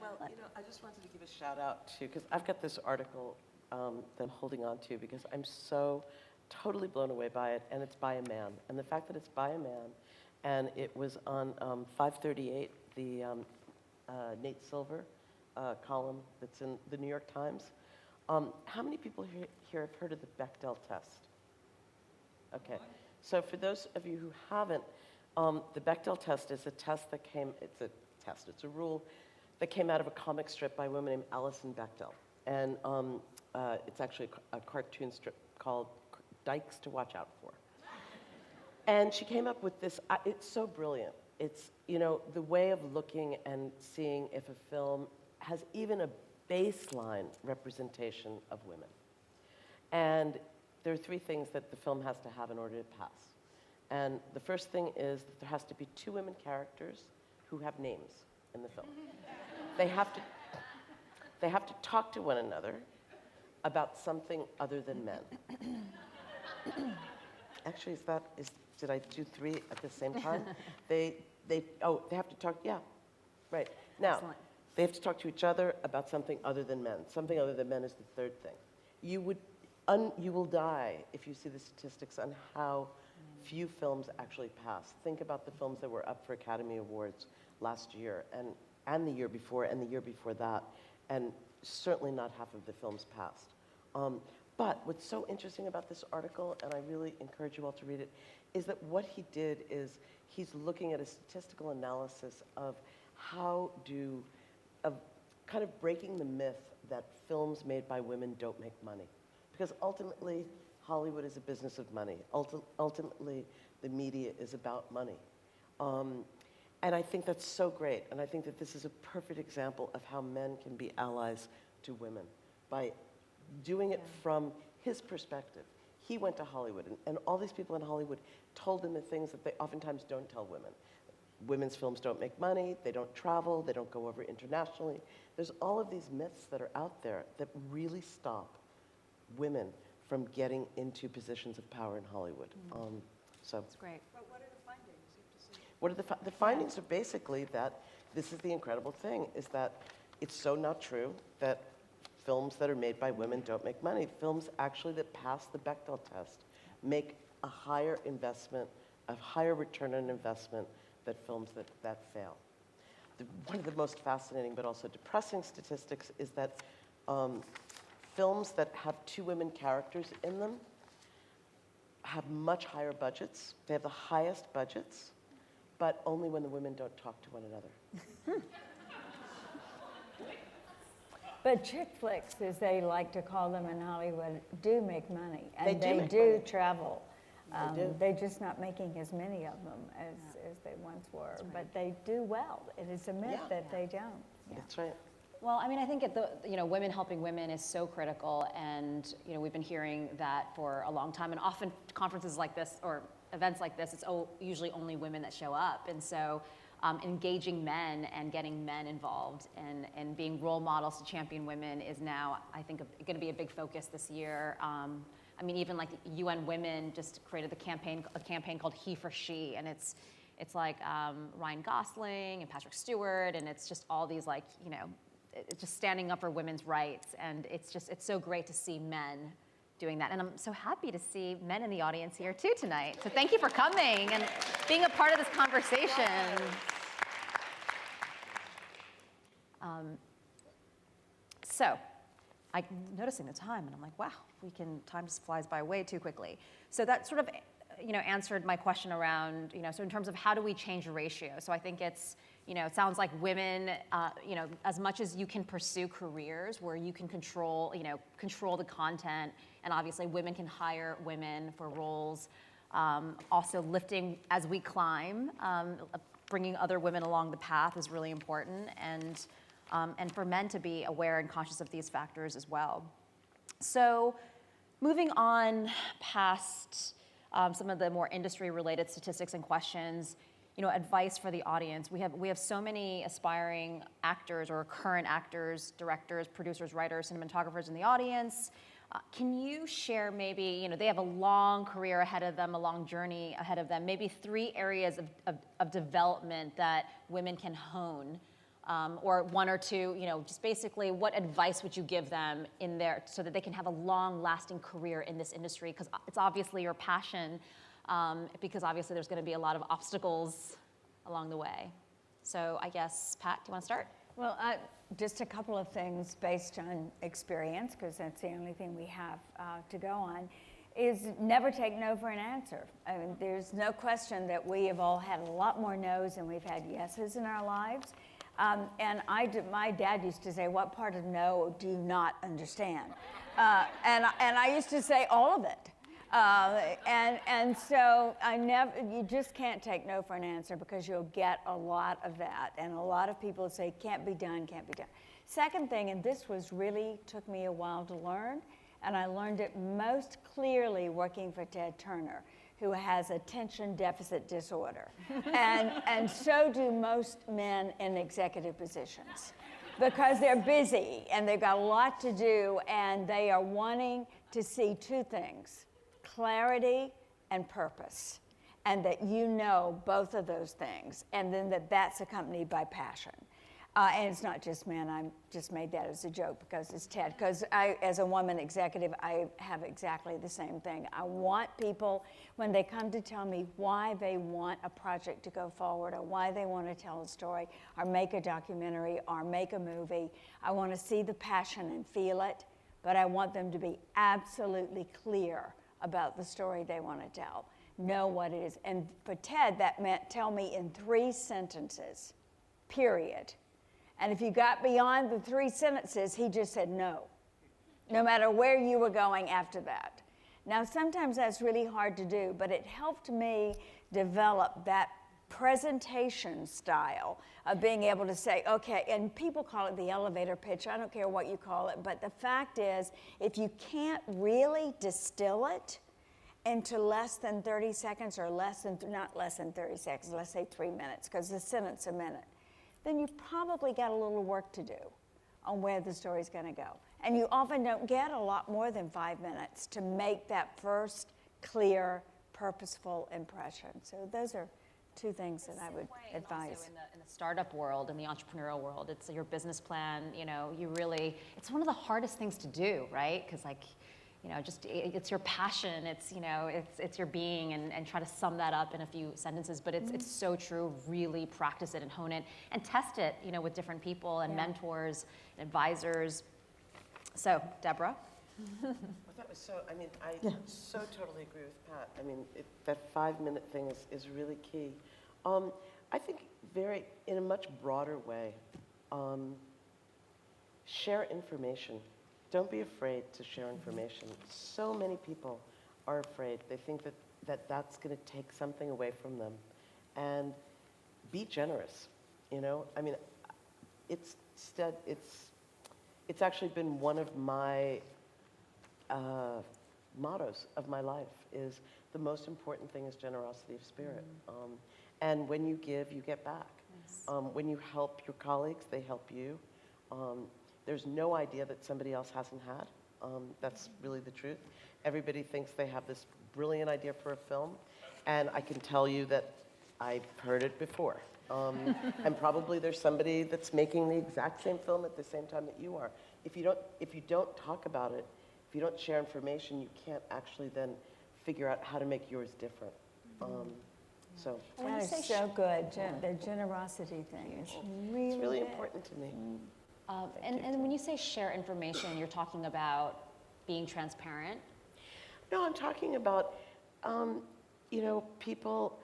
Well, I just wanted to give a shout out to, because I've got this article that I'm holding on to because I'm so totally blown away by it, and it's by a man. And the fact that it's by a man, and it was on 538, the Nate Silver column that's in the New York Times. How many people here have heard of the Bechdel test? Okay. So for those of you who haven't, the Bechdel test is a test that it's a rule that came out of a comic strip by a woman named Alison Bechdel. And it's actually a cartoon strip called Dykes to Watch Out For. And she came up with this, it's so brilliant. It's, the way of looking and seeing if a film has even a baseline representation of women. And there are 3 things that the film has to have in order to pass. And the first thing is that there has to be 2 women characters who have names in the film. They have to talk to one another about something other than men. Actually, did I do 3 at the same time? They have to talk, yeah, right. Now, Excellent. they have to talk to each other about something other than men. Something other than men is the 3rd thing. You will die if you see the statistics on how few films actually pass. Think about the films that were up for Academy Awards last year and the year before and the year before that, and certainly not half of the films passed. But what's so interesting about this article, and I really encourage you all to read it, is that what he did is he's looking at a statistical analysis of kind of breaking the myth that films made by women don't make money. Because ultimately, Hollywood is a business of money. Ultimately, the media is about money. And I think that's so great. And I think that this is a perfect example of how men can be allies to women by doing it from his perspective. He went to Hollywood, and all these people in Hollywood told him the things that they oftentimes don't tell women. Women's films don't make money, they don't travel, they don't go over internationally. There's all of these myths that are out there that really stop women from getting into positions of power in Hollywood. That's great. But what are the findings? What are the findings are basically that this is the incredible thing, is that it's so not true that films that are made by women don't make money. Films actually that pass the Bechdel test make a higher investment, a higher return on investment than films that fail. One of the most fascinating but also depressing statistics is that films that have two women characters in them have much higher budgets. They have the highest budgets, but only when the women don't talk to one another. But chick flicks, as they like to call them in Hollywood, do make money, and They do they make do money. travel. They do. They're just not making as many of them as they once were, but they do well. It is a myth Yeah. that they don't. Yeah. That's right. Well, I mean, I think women helping women is so critical, and we've been hearing that for a long time. And often conferences like this or events like this, it's usually only women that show up, and so engaging men and getting men involved and being role models to champion women is now, I think, going to be a big focus this year. I mean, even like UN Women just created a campaign called He for She, and it's like Ryan Gosling and Patrick Stewart, and it's just all these it's just standing up for women's rights, and it's so great to see men doing that. And I'm so happy to see men in the audience here too tonight. So thank you for coming and being a part of this conversation. So I'm noticing the time, and I'm like, wow, time just flies by way too quickly. So that sort of answered my question around, so in terms of how do we change the ratio? So I think it's, it sounds like women, as much as you can pursue careers where you can control the content, and obviously women can hire women for roles, also lifting as we climb, bringing other women along the path is really important, and for men to be aware and conscious of these factors as well. So moving on past some of the more industry-related statistics and questions, advice for the audience. We have so many aspiring actors or current actors, directors, producers, writers, cinematographers in the audience. Can you share maybe, they have a long career ahead of them, a long journey ahead of them, maybe 3 areas of development that women can hone, or 1 or 2, just basically what advice would you give them in there so that they can have a long-lasting career in this industry? Because it's obviously your passion, because obviously there's going to be a lot of obstacles along the way. So I guess, Pat, do you want to start? Well, just a couple of things based on experience, because that's the only thing we have to go on, is never take no for an answer. I mean, there's no question that we have all had a lot more no's than we've had yeses in our lives. And my dad used to say, what part of no do you not understand? And I used to say all of it. And so you just can't take no for an answer, because you'll get a lot of that. And a lot of people say, can't be done, can't be done. Second thing, and this took me a while to learn, and I learned it most clearly working for Ted Turner, who has attention deficit disorder. And so do most men in executive positions, because they're busy and they've got a lot to do, and they are wanting to see 2 things: clarity and purpose, and that both of those things, and then that's accompanied by passion. And it's not just men. I just made that as a joke because it's Ted. Because as a woman executive, I have exactly the same thing. I want people, when they come to tell me why they want a project to go forward, or why they want to tell a story, or make a documentary, or make a movie, I want to see the passion and feel it, but I want them to be absolutely clear about the story they want to tell. Know what it is. And for Ted, that meant tell me in 3 sentences period. And if you got beyond the 3 sentences, he just said no, no matter where you were going after that. Now, sometimes that's really hard to do, but it helped me develop that presentation style of being able to say, okay, and people call it the elevator pitch. I don't care what you call it, but the fact is, if you can't really distill it into less than 30 seconds or not less than 30 seconds, let's say 3 minutes, because the sentence a minute, then you've probably got a little work to do on where the story's going to go. And you often don't get a lot more than 5 minutes to make that first clear, purposeful impression. So those are 2 things that I would advise. Also in the startup world, in the entrepreneurial world, it's your business plan, it's one of the hardest things to do, right? Because it's your passion, it's your being, and try to sum that up in a few sentences, but it's so true. Really practice it and hone it and test it, with different people and mentors and advisors. So, Debra? Well, that was so, I so totally agree with Pat. That 5-minute thing is really key. I think in a much broader way, share information. Don't be afraid to share information. So many people are afraid. They think that's going to take something away from them. And be generous, It's actually been one of my mottos of my life is the most important thing is generosity of spirit. And when you give, you get back. Nice. When you help your colleagues, they help you. There's no idea that somebody else hasn't had. That's really the truth. Everybody thinks they have this brilliant idea for a film, and I can tell you that I've heard it before. And probably there's somebody that's making the exact same film at the same time that you are. If you don't talk about it, if you don't share information, you can't actually then figure out how to make yours different. That is so good. The generosity thing is really it's really big. important to me. And when you say share information, you're talking about being transparent? No, I'm talking about, people.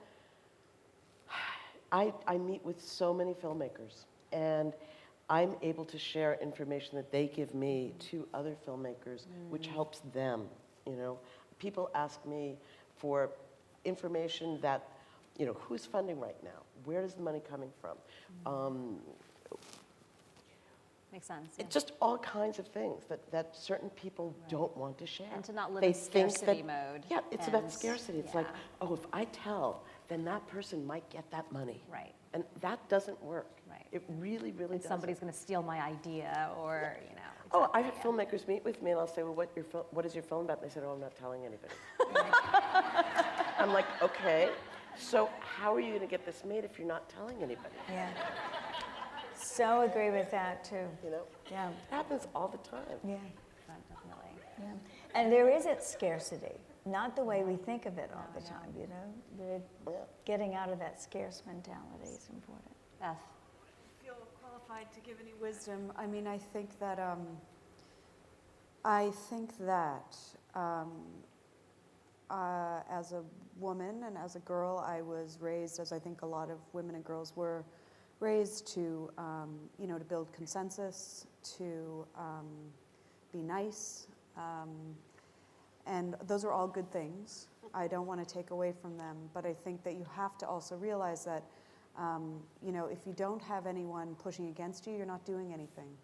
I meet with so many filmmakers, and I'm able to share information that they give me to other filmmakers, which helps them. People ask me for information that, who's funding right now? Where is the money coming from? Makes sense. It's just all kinds of things that certain people don't want to share. And to not live in scarcity mode. Yeah, it's about scarcity. It's like, oh, if I tell, then that person might get that money. Right. And that doesn't work. Right. It really, really doesn't. Somebody's going to steal my idea or, Oh, I've had filmmakers meet with me, and I'll say, well, what is your film about? And they said, oh, I'm not telling anybody. I'm like, okay, so how are you going to get this made if you're not telling anybody? Yeah. So agree with that, too. Yeah. It happens all the time. Yeah. Definitely. Yeah. And there isn't scarcity, not the way we think of it all the time, Getting out of that scarce mentality is important. Beth? I feel qualified to give any wisdom. I think that as a woman and as a girl, I was raised, as I think a lot of women and girls were raised, to to build consensus, to be nice, and those are all good things. I don't want to take away from them, but I think that you have to also realize that if you don't have anyone pushing against you, you're not doing anything.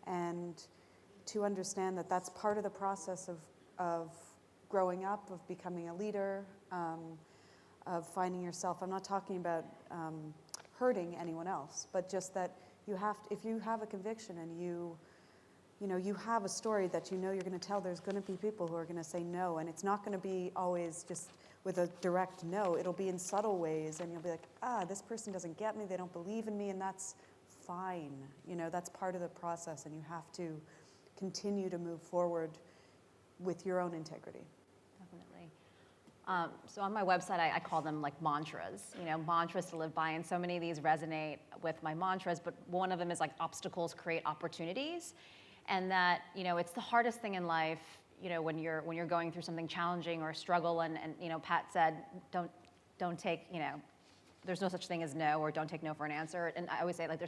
And to understand that that's part of the process of growing up, of becoming a leader, of finding yourself. I'm not talking about hurting anyone else, but just that you have to, if you have a conviction and you have a story that you're going to tell, there's going to be people who are going to say no, and it's not going to be always just with a direct no. It'll be in subtle ways, and you'll be like, this person doesn't get me, they don't believe in me, and that's fine. That's part of the process, and you have to continue to move forward with your own integrity. Definitely. So on my website, I call them like mantras, mantras to live by, and so many of these resonate with my mantras, but one of them is like obstacles create opportunities, and that, it's the hardest thing in life, when you're going through something challenging or a struggle, and Pat said, don't take, there's no such thing as no, or don't take no for an answer. And I always say, like,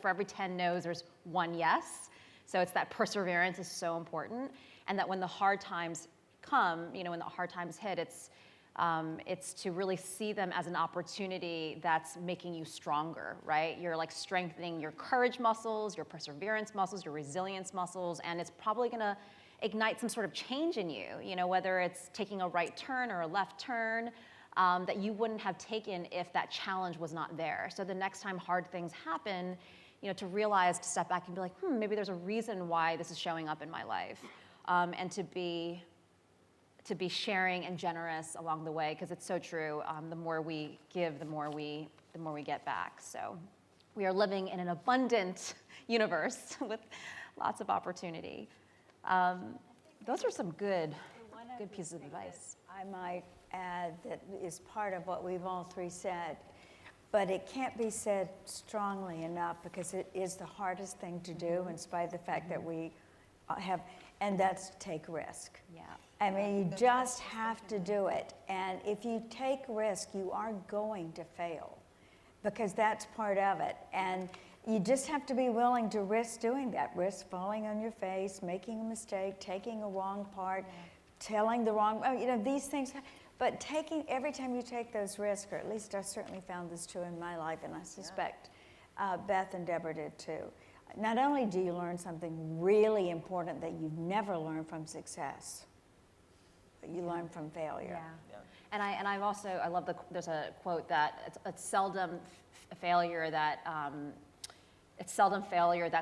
for every 10 no's, there's one yes. So it's that perseverance is so important, and that when the hard times come, when the hard times hit, it's to really see them as an opportunity that's making you stronger, right? You're like strengthening your courage muscles, your perseverance muscles, your resilience muscles, and it's probably gonna ignite some sort of change in you, whether it's taking a right turn or a left turn, that you wouldn't have taken if that challenge was not there. So the next time hard things happen, to realize, to step back and be like, maybe there's a reason why this is showing up in my life, and to be sharing and generous along the way, because it's so true. The more we give, the more we get back. So we are living in an abundant universe with lots of opportunity. Those are some good pieces of advice. I might add that is part of what we've all three said, but it can't be said strongly enough because it is the hardest thing to do, in spite of the fact that we have, and that's to take risk. Yeah. I mean, you just have to do it. And if you take risk, you are going to fail, because that's part of it. And you just have to be willing to risk doing that, risk falling on your face, making a mistake, taking a wrong part, telling the wrong, these things. But every time you take those risks, or at least I certainly found this true in my life, and I suspect Beth and Debra did too. Not only do you learn something really important that you've never learned from success, but you learn from failure. Yeah. And I love there's a quote that it's seldom failure that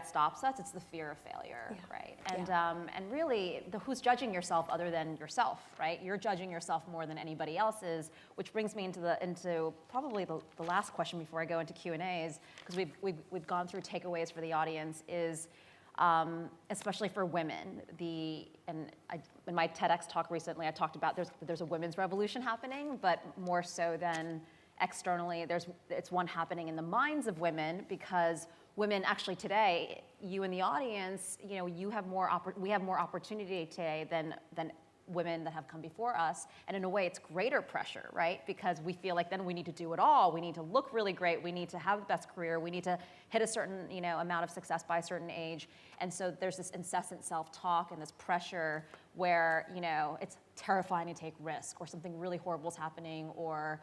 stops us. It's the fear of failure, right? And really, who's judging yourself other than yourself, right? You're judging yourself more than anybody else is, which brings me into probably the last question before I go into Q&As, because we've gone through takeaways for the audience, is especially for women. In my TEDx talk recently, I talked about there's a women's revolution happening, but more so than externally, it's one happening in the minds of women, because women actually today, you in the audience, we have more opportunity today than women that have come before us, and in a way it's greater pressure, right? Because we feel like then we need to do it all. We need to look really great. We need to have the best career. We need to hit a certain amount of success by a certain age. And so there's this incessant self-talk and this pressure where it's terrifying to take risk, or something really horrible is happening, or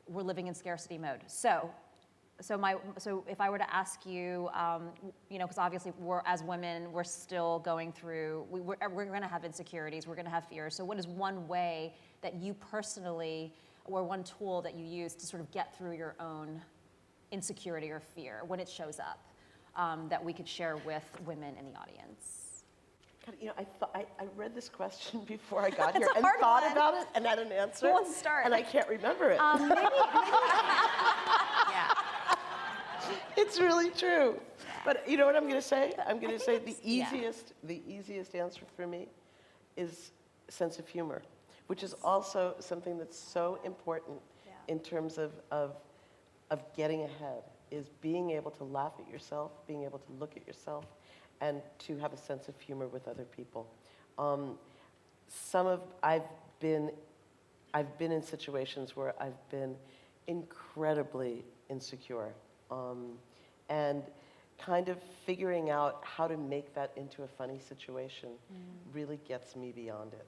we're living in scarcity mode. So if I were to ask you, because obviously as women, we're still going through, we're going to have insecurities, we're going to have fears. So what is one way that you personally, or one tool that you use to sort of get through your own insecurity or fear when it shows up, that we could share with women in the audience? God, I read this question before I got here and thought about it and had an answer. Who wants to start? And I can't remember it. Maybe. Yeah. It's really true. But you know what I'm going to say? I'm going to say the easiest answer for me is sense of humor, which is also something that's so important in terms of getting ahead, is being able to laugh at yourself, being able to look at yourself, and to have a sense of humor with other people. I've been in situations where I've been incredibly insecure, and kind of figuring out how to make that into a funny situation really gets me beyond it.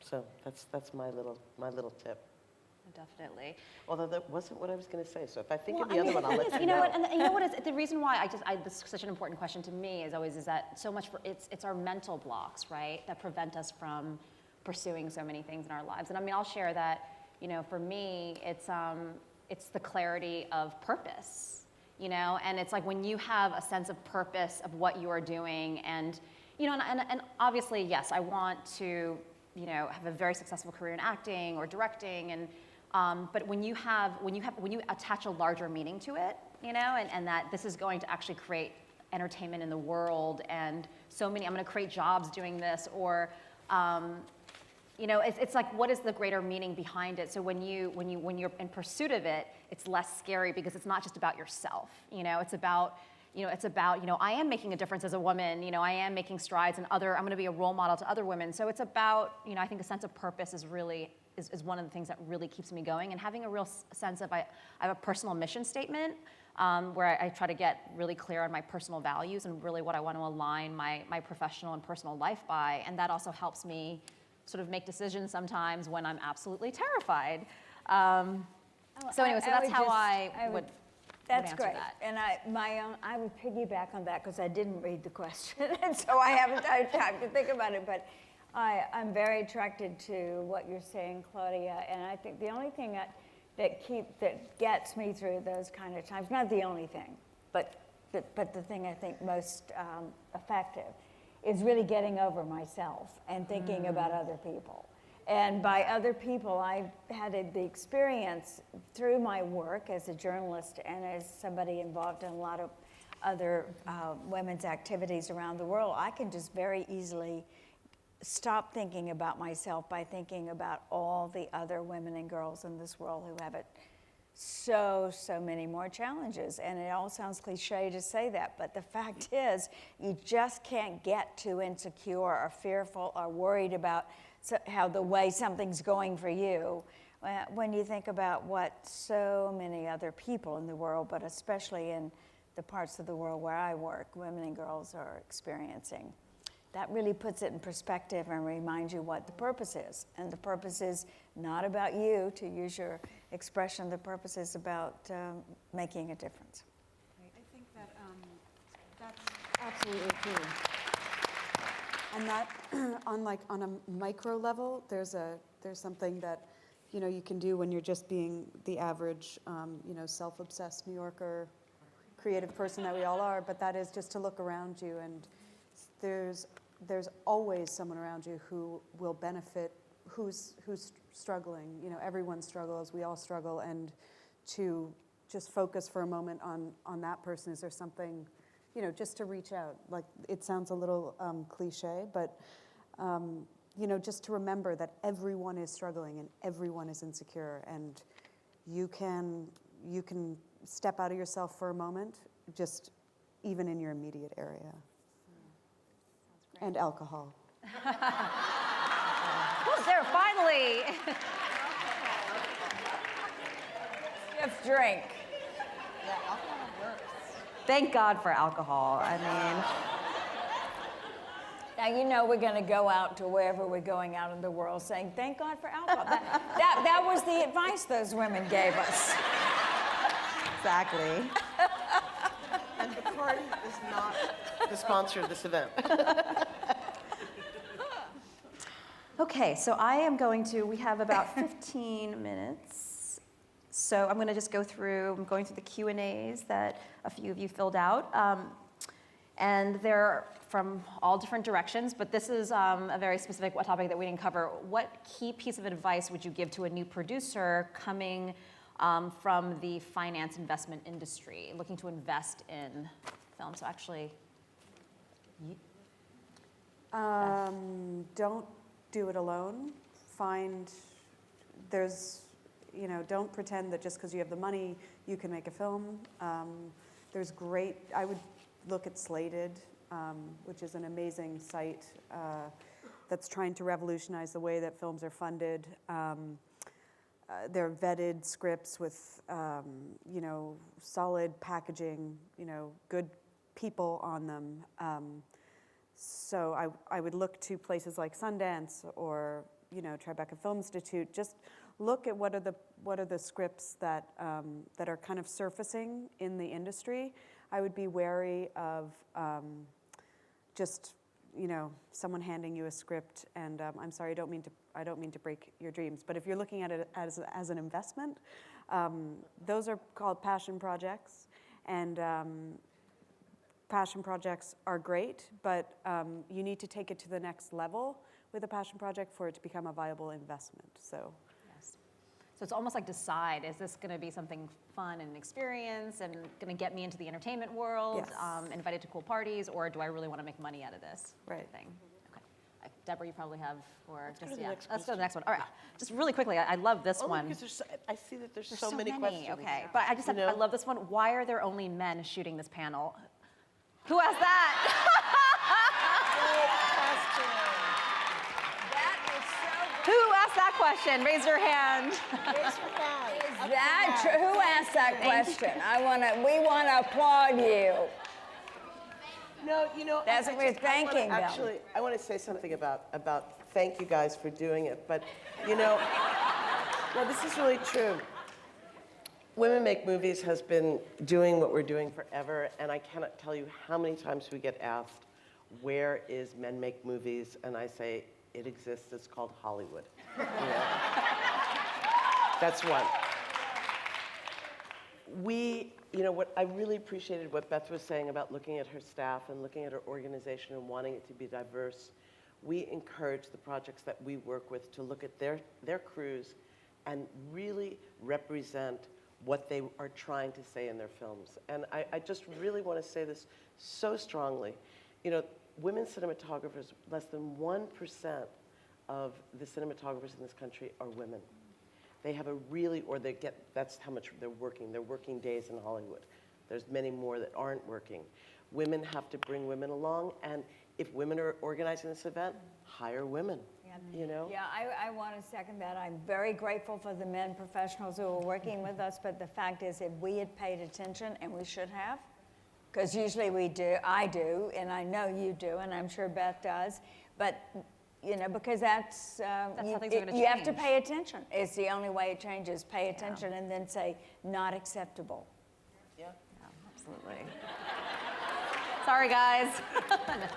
So that's my little tip. Definitely. Although that wasn't what I was going to say, so if I think of the other one, I'll let you know. What is the reason why this is such an important question to me is that so much it's our mental blocks, right, that prevent us from pursuing so many things in our lives. And I'll share that, for me, it's the clarity of purpose, and it's like when you have a sense of purpose of what you are doing, and and obviously, yes, I want to have a very successful career in acting or directing, and but when you attach a larger meaning to it, and that this is going to actually create entertainment in the world, and I'm going to create jobs doing this, or it's like, what is the greater meaning behind it? So when you're in pursuit of it, it's less scary because it's not just about yourself. It's about it's about, I am making a difference as a woman, I am making strides and I'm going to be a role model to other women. So it's about, I think a sense of purpose is really, is one of the things that really keeps me going, and having a real sense of, I have a personal mission statement where I try to get really clear on my personal values and really what I want to align my professional and personal life by. And that also helps me sort of make decisions sometimes when I'm absolutely terrified. So anyway, so that's how I would That's answer great. that. And I would piggyback on that because I didn't read the question, and so I haven't had time to think about it. But I'm very attracted to what you're saying, Claudia. And I think the only thing that gets me through those kind of times, not the only thing, but the thing I think most effective, is really getting over myself and thinking about other people. And by other people, I've had the experience through my work as a journalist and as somebody involved in a lot of other women's activities around the world. I can just very easily stop thinking about myself by thinking about all the other women and girls in this world who have it so many more challenges. And it all sounds cliche to say that, but the fact is, you just can't get too insecure or fearful or worried about how the way something's going for you when you think about what so many other people in the world, but especially in the parts of the world where I work, women and girls are experiencing. That really puts it in perspective and reminds you what the purpose is. And the purpose is not about you, to use your expression. The purpose is about making a difference. I think that that's absolutely true. And that, on a micro level, there's something that, you can do when you're just being the average, self-obsessed New Yorker, creative person that we all are. But that is just to look around you, and there's always someone around you who will benefit, who's struggling. Everyone struggles, we all struggle, and to just focus for a moment on that person. Is there something, just to reach out? Like, it sounds a little cliche, but just to remember that everyone is struggling and everyone is insecure, and you can step out of yourself for a moment, just even in your immediate area. And alcohol. Oh, there, finally. Just drink. Yeah, alcohol works. Thank God for alcohol. I mean, Now, we're going to go out to wherever we're going out in the world saying, thank God for alcohol. That was the advice those women gave us. exactly. And the party is not the sponsor of this event. Okay, so we have about 15 minutes. So I'm going to just I'm going through the Q&As that a few of you filled out. And they're from all different directions, but this is a very specific topic that we didn't cover. What key piece of advice would you give to a new producer coming from the finance investment industry, looking to invest in film? So actually, Don't do it alone. Don't pretend that just because you have the money, you can make a film. I would look at Slated, which is an amazing site that's trying to revolutionize the way that films are funded. They're vetted scripts with, solid packaging, good people on them. So I would look to places like Sundance or, Tribeca Film Institute. Just look at what are the scripts that are kind of surfacing in the industry. I would be wary of someone handing you a script and I'm sorry, I don't mean to break your dreams, but if you're looking at it as an investment, those are called passion projects, and passion projects are great, but you need to take it to the next level with a passion project for it to become a viable investment. So. So it's almost like decide, is this going to be something fun and experience and going to get me into the entertainment world, Yes. invited to cool parties, or do I really want to make money out of this? Right. Thing? Okay. Debra, you probably have, Let's go to the next let's go to question. the next one. All right, just really quickly, I love this Only one. because I see that there's There's so many questions. Okay, but I just I love this one. Why are there only men shooting this panel? Who asked that? That is so Who asked that question? Raise your hand. Raise your hand. Is that true? Who asked that question? We want to applaud you. No, That's what we're thanking them. Actually, I want to say something about thank you guys for doing it, but no, this is really true. Women Make Movies has been doing what we're doing forever, and I cannot tell you how many times we get asked, where is Men Make Movies? And I say, it exists, it's called Hollywood. That's one. What I really appreciated what Beth was saying about looking at her staff and looking at her organization and wanting it to be diverse. We encourage the projects that we work with to look at their crews and really represent what they are trying to say in their films. And I just really want to say this so strongly. Women cinematographers, less than 1% of the cinematographers in this country are women. They have that's how much they're working days in Hollywood. There's many more that aren't working. Women have to bring women along, and if women are organizing this event, hire women, Yeah, I want to second that. I'm very grateful for the men professionals who are working with us, but the fact is if we had paid attention, and we should have, because usually I do, and I know you do, and I'm sure Beth does, but because that's how things are gonna you have to change. pay attention. It's the only way it changes. Pay attention and then say, not acceptable. Yeah. Absolutely. Sorry, guys.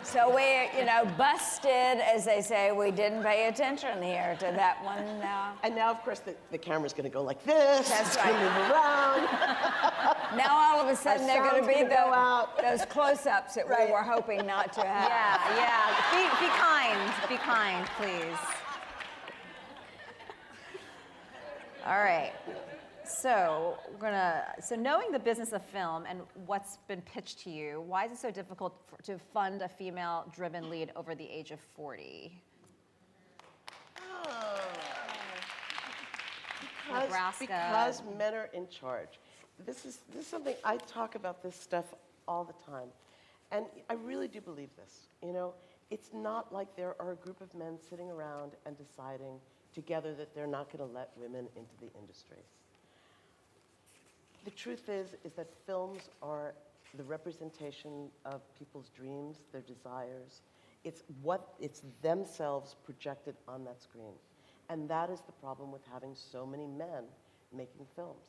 So we're, busted, as they say. We didn't pay attention here to that one. And now, of course, the camera's going to go like this. That's it's going to move around. Now all of a sudden they're going to be sound's gonna go out. those close-ups that we were hoping not to have. Yeah. Be kind. Be kind, please. All right. So knowing the business of film and what's been pitched to you, why is it so difficult to fund a female-driven lead over the age of 40? Nebraska. Because men are in charge. This is something, I talk about this stuff all the time. And I really do believe this. It's not like there are a group of men sitting around and deciding together that they're not going to let women into the industries. The truth is that films are the representation of people's dreams, their desires. It's themselves projected on that screen. And that is the problem with having so many men making films.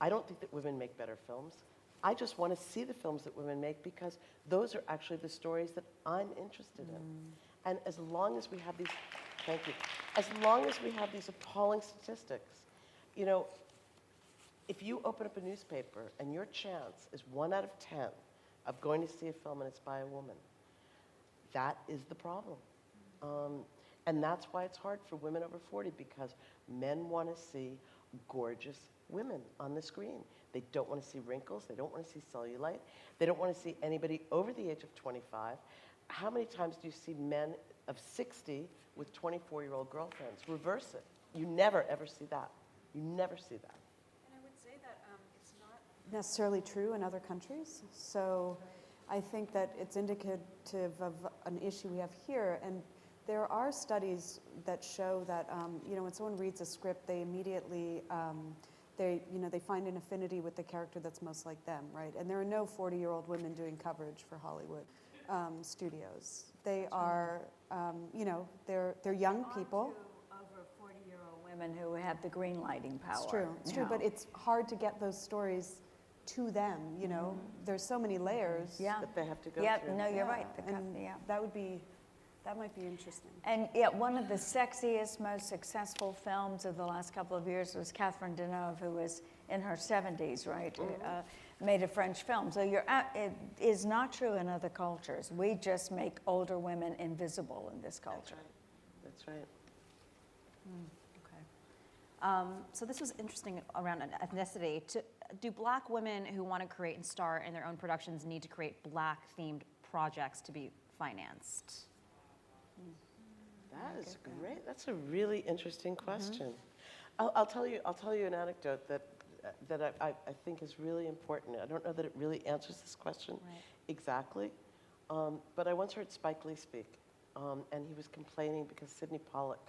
I don't think that women make better films. I just want to see the films that women make because those are actually the stories that I'm interested in. And as long as we have these, thank you, as long as we have these appalling statistics, if you open up a newspaper and your chance is 1 out of 10 of going to see a film and it's by a woman, that is the problem. And that's why it's hard for women over 40 because men want to see gorgeous women on the screen. They don't want to see wrinkles. They don't want to see cellulite. They don't want to see anybody over the age of 25. How many times do you see men of 60 with 24-year-old girlfriends? Reverse it. You never, ever see that. You never see that. Necessarily true in other countries. So I think that it's indicative of an issue we have here. And there are studies that show that, when someone reads a script, they immediately, they find an affinity with the character that's most like them, right? And there are no 40-year-old women doing coverage for Hollywood studios. They are, they're young people. Over 40-year-old women who have the green lighting power. It's true, but it's hard to get those stories to them, There's so many layers. Yeah. That they have to go Yep, through. no, you're right. And that might be interesting. And one of the sexiest, most successful films of the last couple of years was Catherine Deneuve, who was in her 70s, right? Made a French film. So it is not true in other cultures. We just make older women invisible in this culture. That's right. So this was interesting around ethnicity. Do Black women who want to create and star in their own productions need to create Black-themed projects to be financed? That is great. That's a really interesting question. I'll tell you an anecdote that that I think is really important. I don't know that it really answers this question exactly, but I once heard Spike Lee speak, and he was complaining because Sidney Pollack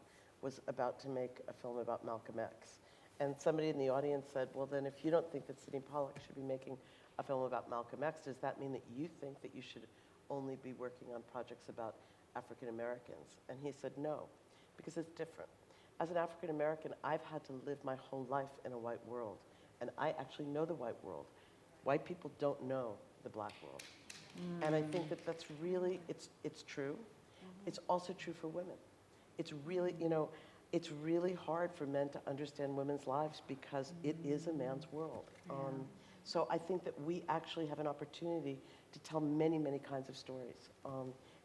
was about to make a film about Malcolm X. And somebody in the audience said, well, then if you don't think that Sidney Pollack should be making a film about Malcolm X, does that mean that you think that you should only be working on projects about African Americans? And he said, no, because it's different. As an African American, I've had to live my whole life in a white world, and I actually know the white world. White people don't know the black world. And I think that that's really, it's true. It's also true for women. It's really, it's really hard for men to understand women's lives because it is a man's world. So I think that we actually have an opportunity to tell many, many kinds of stories.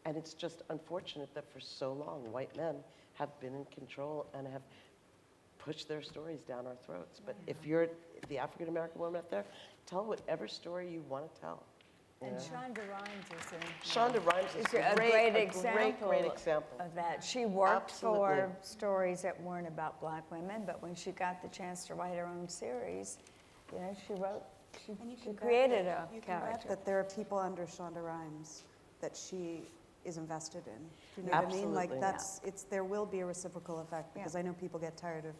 And it's just unfortunate that for so long, white men have been in control and have pushed their stories down our throats. But if you're the African American woman out there, tell whatever story you want to tell. And Shonda Rhimes is Shonda Rhimes is a great example of that. She worked for stories that weren't about black women, but when she got the chance to write her own series, she wrote, she created a character. That there are people under Shonda Rhimes that she is invested in. Do you know what I mean? Like there will be a reciprocal effect because I know people get tired of,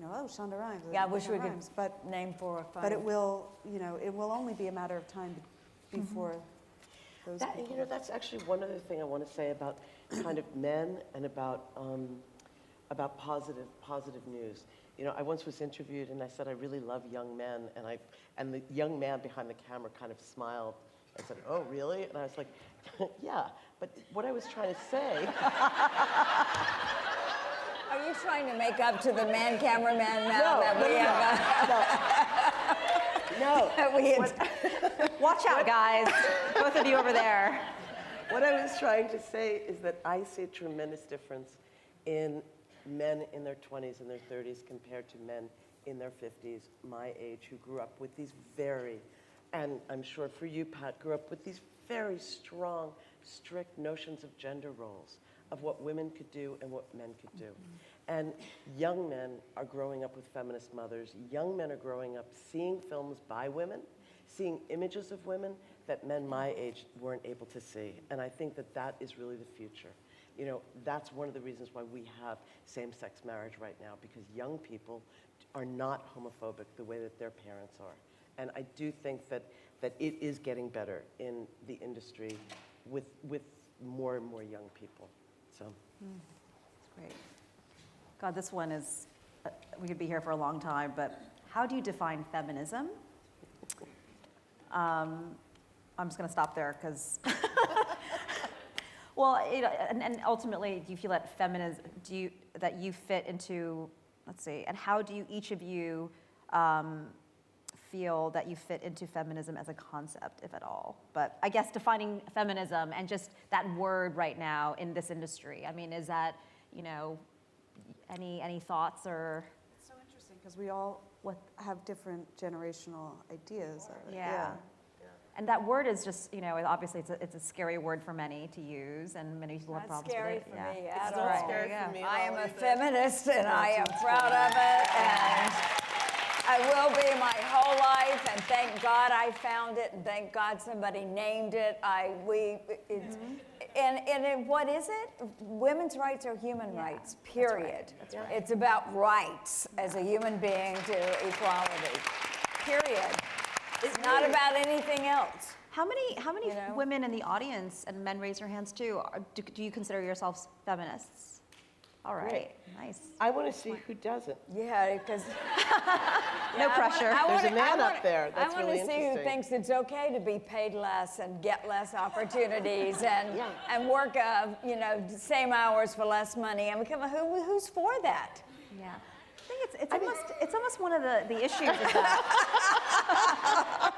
oh, Shonda Rhimes. Yeah, I wish we could name 4 or 5. But it will, it will only be a matter of time before those people. That's actually one other thing I want to say about kind of men and about positive news. I once was interviewed and I said I really love young men, and the young man behind the camera kind of smiled. I said, oh, really? And I was like, yeah, but what I was trying to say... Are you trying to make up to the man cameraman now that we have... No. Watch out, guys. Both of you over there. What I was trying to say is that I see a tremendous difference in men in their 20s and their 30s compared to men in their 50s, my age, who grew up with these very, and I'm sure for you, Pat, grew up with these very strong, strict notions of gender roles, of what women could do and what men could do. And young men are growing up with feminist mothers. Young men are growing up seeing films by women, seeing images of women that men my age weren't able to see. And I think that that is really the future. That's one of the reasons why we have same-sex marriage right now, because young people are not homophobic the way that their parents are. And I do think that it is getting better in the industry with more and more young people. So. That's great. God, this one is, we could be here for a long time, but how do you define feminism? I'm just going to stop there because, well, and ultimately, do you feel that feminism, that you fit into, let's see, and how do you, each of you, feel that you fit into feminism as a concept, if at all? But I guess defining feminism and just that word right now in this industry, I mean, is that, any thoughts or? It's so interesting because we all have different generational ideas of it. Yeah. And that word is just, obviously it's a scary word for many to use, and many people have problems with it. Not scary for me at It's all. not scary for me at all. I am a either. feminist, and I am proud of it, and I will be my whole life, and thank God I found it, and thank God somebody named it. And what is it? Women's rights are human rights, period. That's right. It's about rights as a human being to equality, period. It's not about anything else. How many women in the audience, and men raise your hands too, do you consider yourselves feminists? All right, Great. nice. I want to see who doesn't. Yeah, because No pressure. There's a man up there. That's I really want to see who interesting. thinks it's okay to be paid less and get less opportunities and work same hours for less money. I mean, come on, who's for that? Yeah. I think it's almost one of the issues is that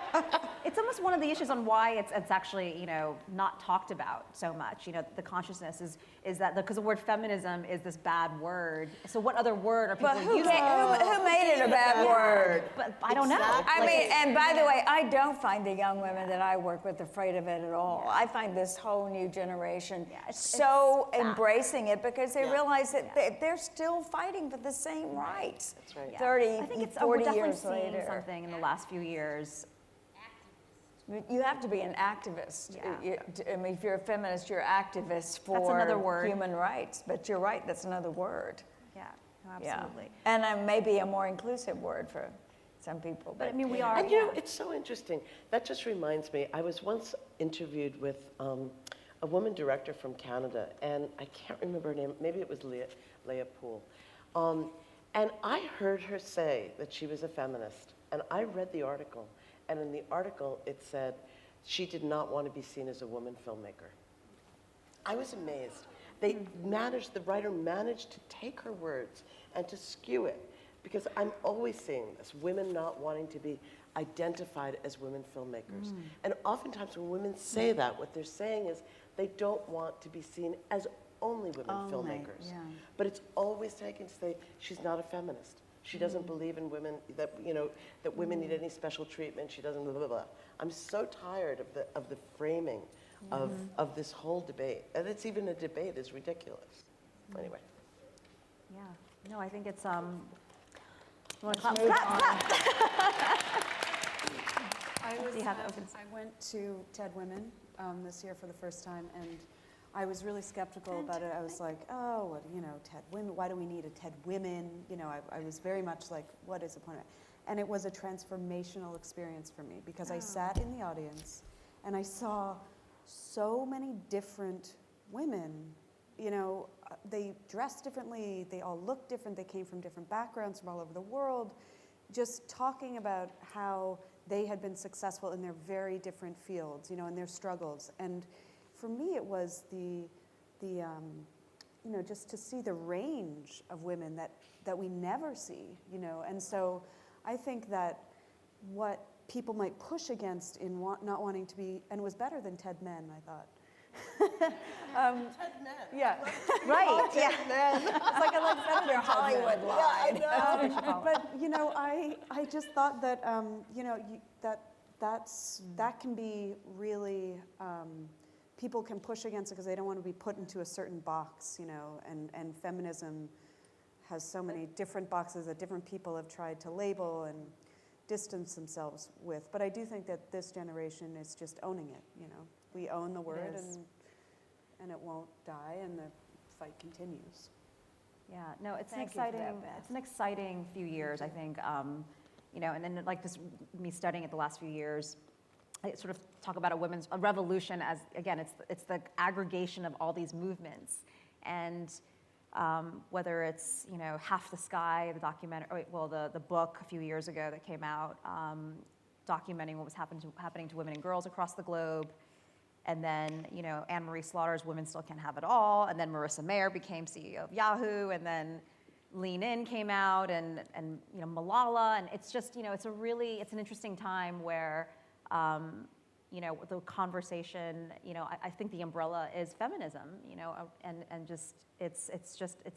it's almost one of the issues on why it's actually not talked about so much. The consciousness is that because the word feminism is this bad word. So what other word are people But who using? made it a bad word? But I don't know. I mean, and by the way, I don't find the young women that I work with afraid of it at all. I find this whole new generation so embracing it because they realize that they're still fighting for the same rights. rights. That's right. Yeah. 30, I think it's 40 we're definitely years seeing later. something in the last few years. You have to be an activist. Yeah. I mean, if you're a feminist, you're activist for That's another word. human rights. But you're right, that's another word. Yeah, no, Yeah. absolutely. And maybe a more inclusive word for some people. But I mean, we are. And you know, it's so interesting. That just reminds me, I was once interviewed with a woman director from Canada, and I can't remember her name, maybe it was Leah Poole. And I heard her say that she was a feminist, and I read the article, and in the article it said she did not want to be seen as a woman filmmaker. I was amazed. The writer managed to take her words and to skew it, because I'm always seeing this, women not wanting to be identified as women filmmakers. And oftentimes when women say that, what they're saying is they don't want to be seen as only women filmmakers. Yeah. But it's always taken to say she's not a feminist. She doesn't believe in women, that, you know, that women need any special treatment. She doesn't blah, blah, blah. I'm so tired of the framing of this whole debate. And it's even a debate is ridiculous. Anyway. Yeah. No, I think it's You want to Let's move on. See how that opens. I went to TED Women this year for the first time, and I was really skeptical about it. I was like, oh, what, you know, TED Women, why do we need a TED Women? You know, I was very much like, what is the point of it? And it was a transformational experience for me, because I sat in the audience and I saw so many different women. You know, they dressed differently, they all looked different, they came from different backgrounds from all over the world, just talking about how they had been successful in their very different fields, you know, and their struggles. And for me, it was you know, just to see the range of women that we never see, you know. And so I think that what people might push against in not wanting to be, and it was better than TED Men, I thought. TED Men. Yeah, Right. Yeah. it's like I like better than Hollywood line. But you know, I just thought that you know, that can be really people can push against it because they don't want to be put into a certain box, you know, and feminism has so many different boxes that different people have tried to label and distance themselves with. But I do think that this generation is just owning it, you know. We own the word and it won't die and the fight continues. Yeah, no, it's Thank you for that, Beth. it's an exciting few years, I think. You know, and then like just me studying it the last few years, I sort of talk about a revolution as, again, it's the aggregation of all these movements. And whether it's, you know, Half the Sky, the documentary, well, the book a few years ago that came out, documenting what was happening to women and girls across the globe. And then, you know, Anne Marie Slaughter's Women Still Can't Have It All. And then Marissa Mayer became CEO of Yahoo. And then Lean In came out, and you know, Malala. And it's just, you know, it's an interesting time where, you know, the conversation, you know, I think the umbrella is feminism, you know, and just, it's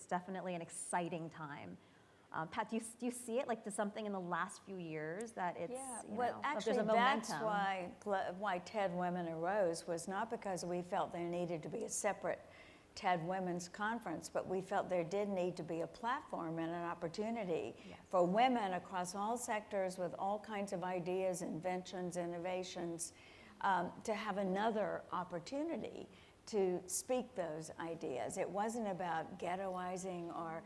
definitely an exciting time. Pat, do you see it like to something in the last few years that it's, you well, know, actually, there's a that's momentum? why TED Women arose, was not because we felt there needed to be a separate TED Women's Conference, but we felt there did need to be a platform and an opportunity for women across all sectors with all kinds of ideas, inventions, innovations, to have another opportunity to speak those ideas. It wasn't about ghettoizing or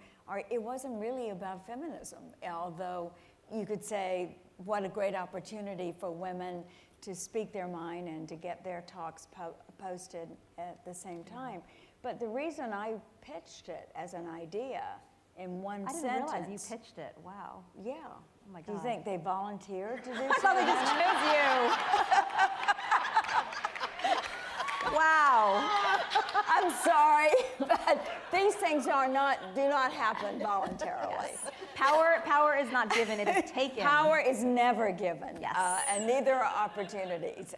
it wasn't really about feminism, although you could say what a great opportunity for women to speak their mind and to get their talks posted at the same time. But the reason I pitched it as an idea in one sentence. I didn't realize you pitched it. Wow. Yeah. Oh my God. Do you think they volunteered to do I thought they just chose you. Wow. I'm sorry, but these things do not happen voluntarily. Power is not given, it is taken. Power is never given, Yes. and neither are opportunities.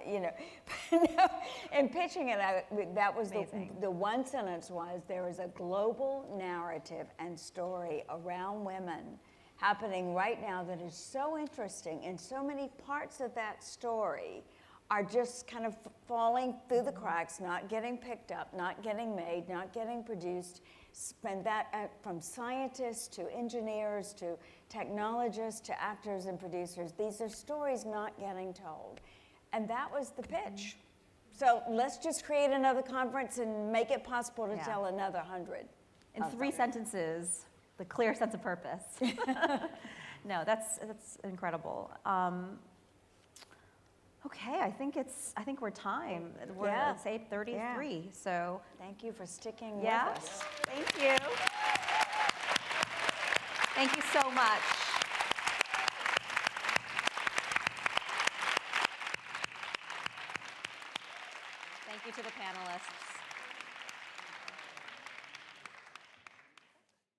You know, no, in pitching it, that was the one sentence was, there is a global narrative and story around women happening right now that is so interesting, and so many parts of that story are just kind of falling through the cracks, not getting picked up, not getting made, not getting produced, spend that from scientists to engineers to technologists to actors and producers. These are stories not getting told. And that was the pitch. So let's just create another conference and make it possible to tell another 100. In 3 sentences, the clear sense of purpose. No, that's incredible. Okay, I think we're time. It's 8:33. So Thank you for sticking with yeah, us. thank you. Thank you so much. Thank you to the panelists.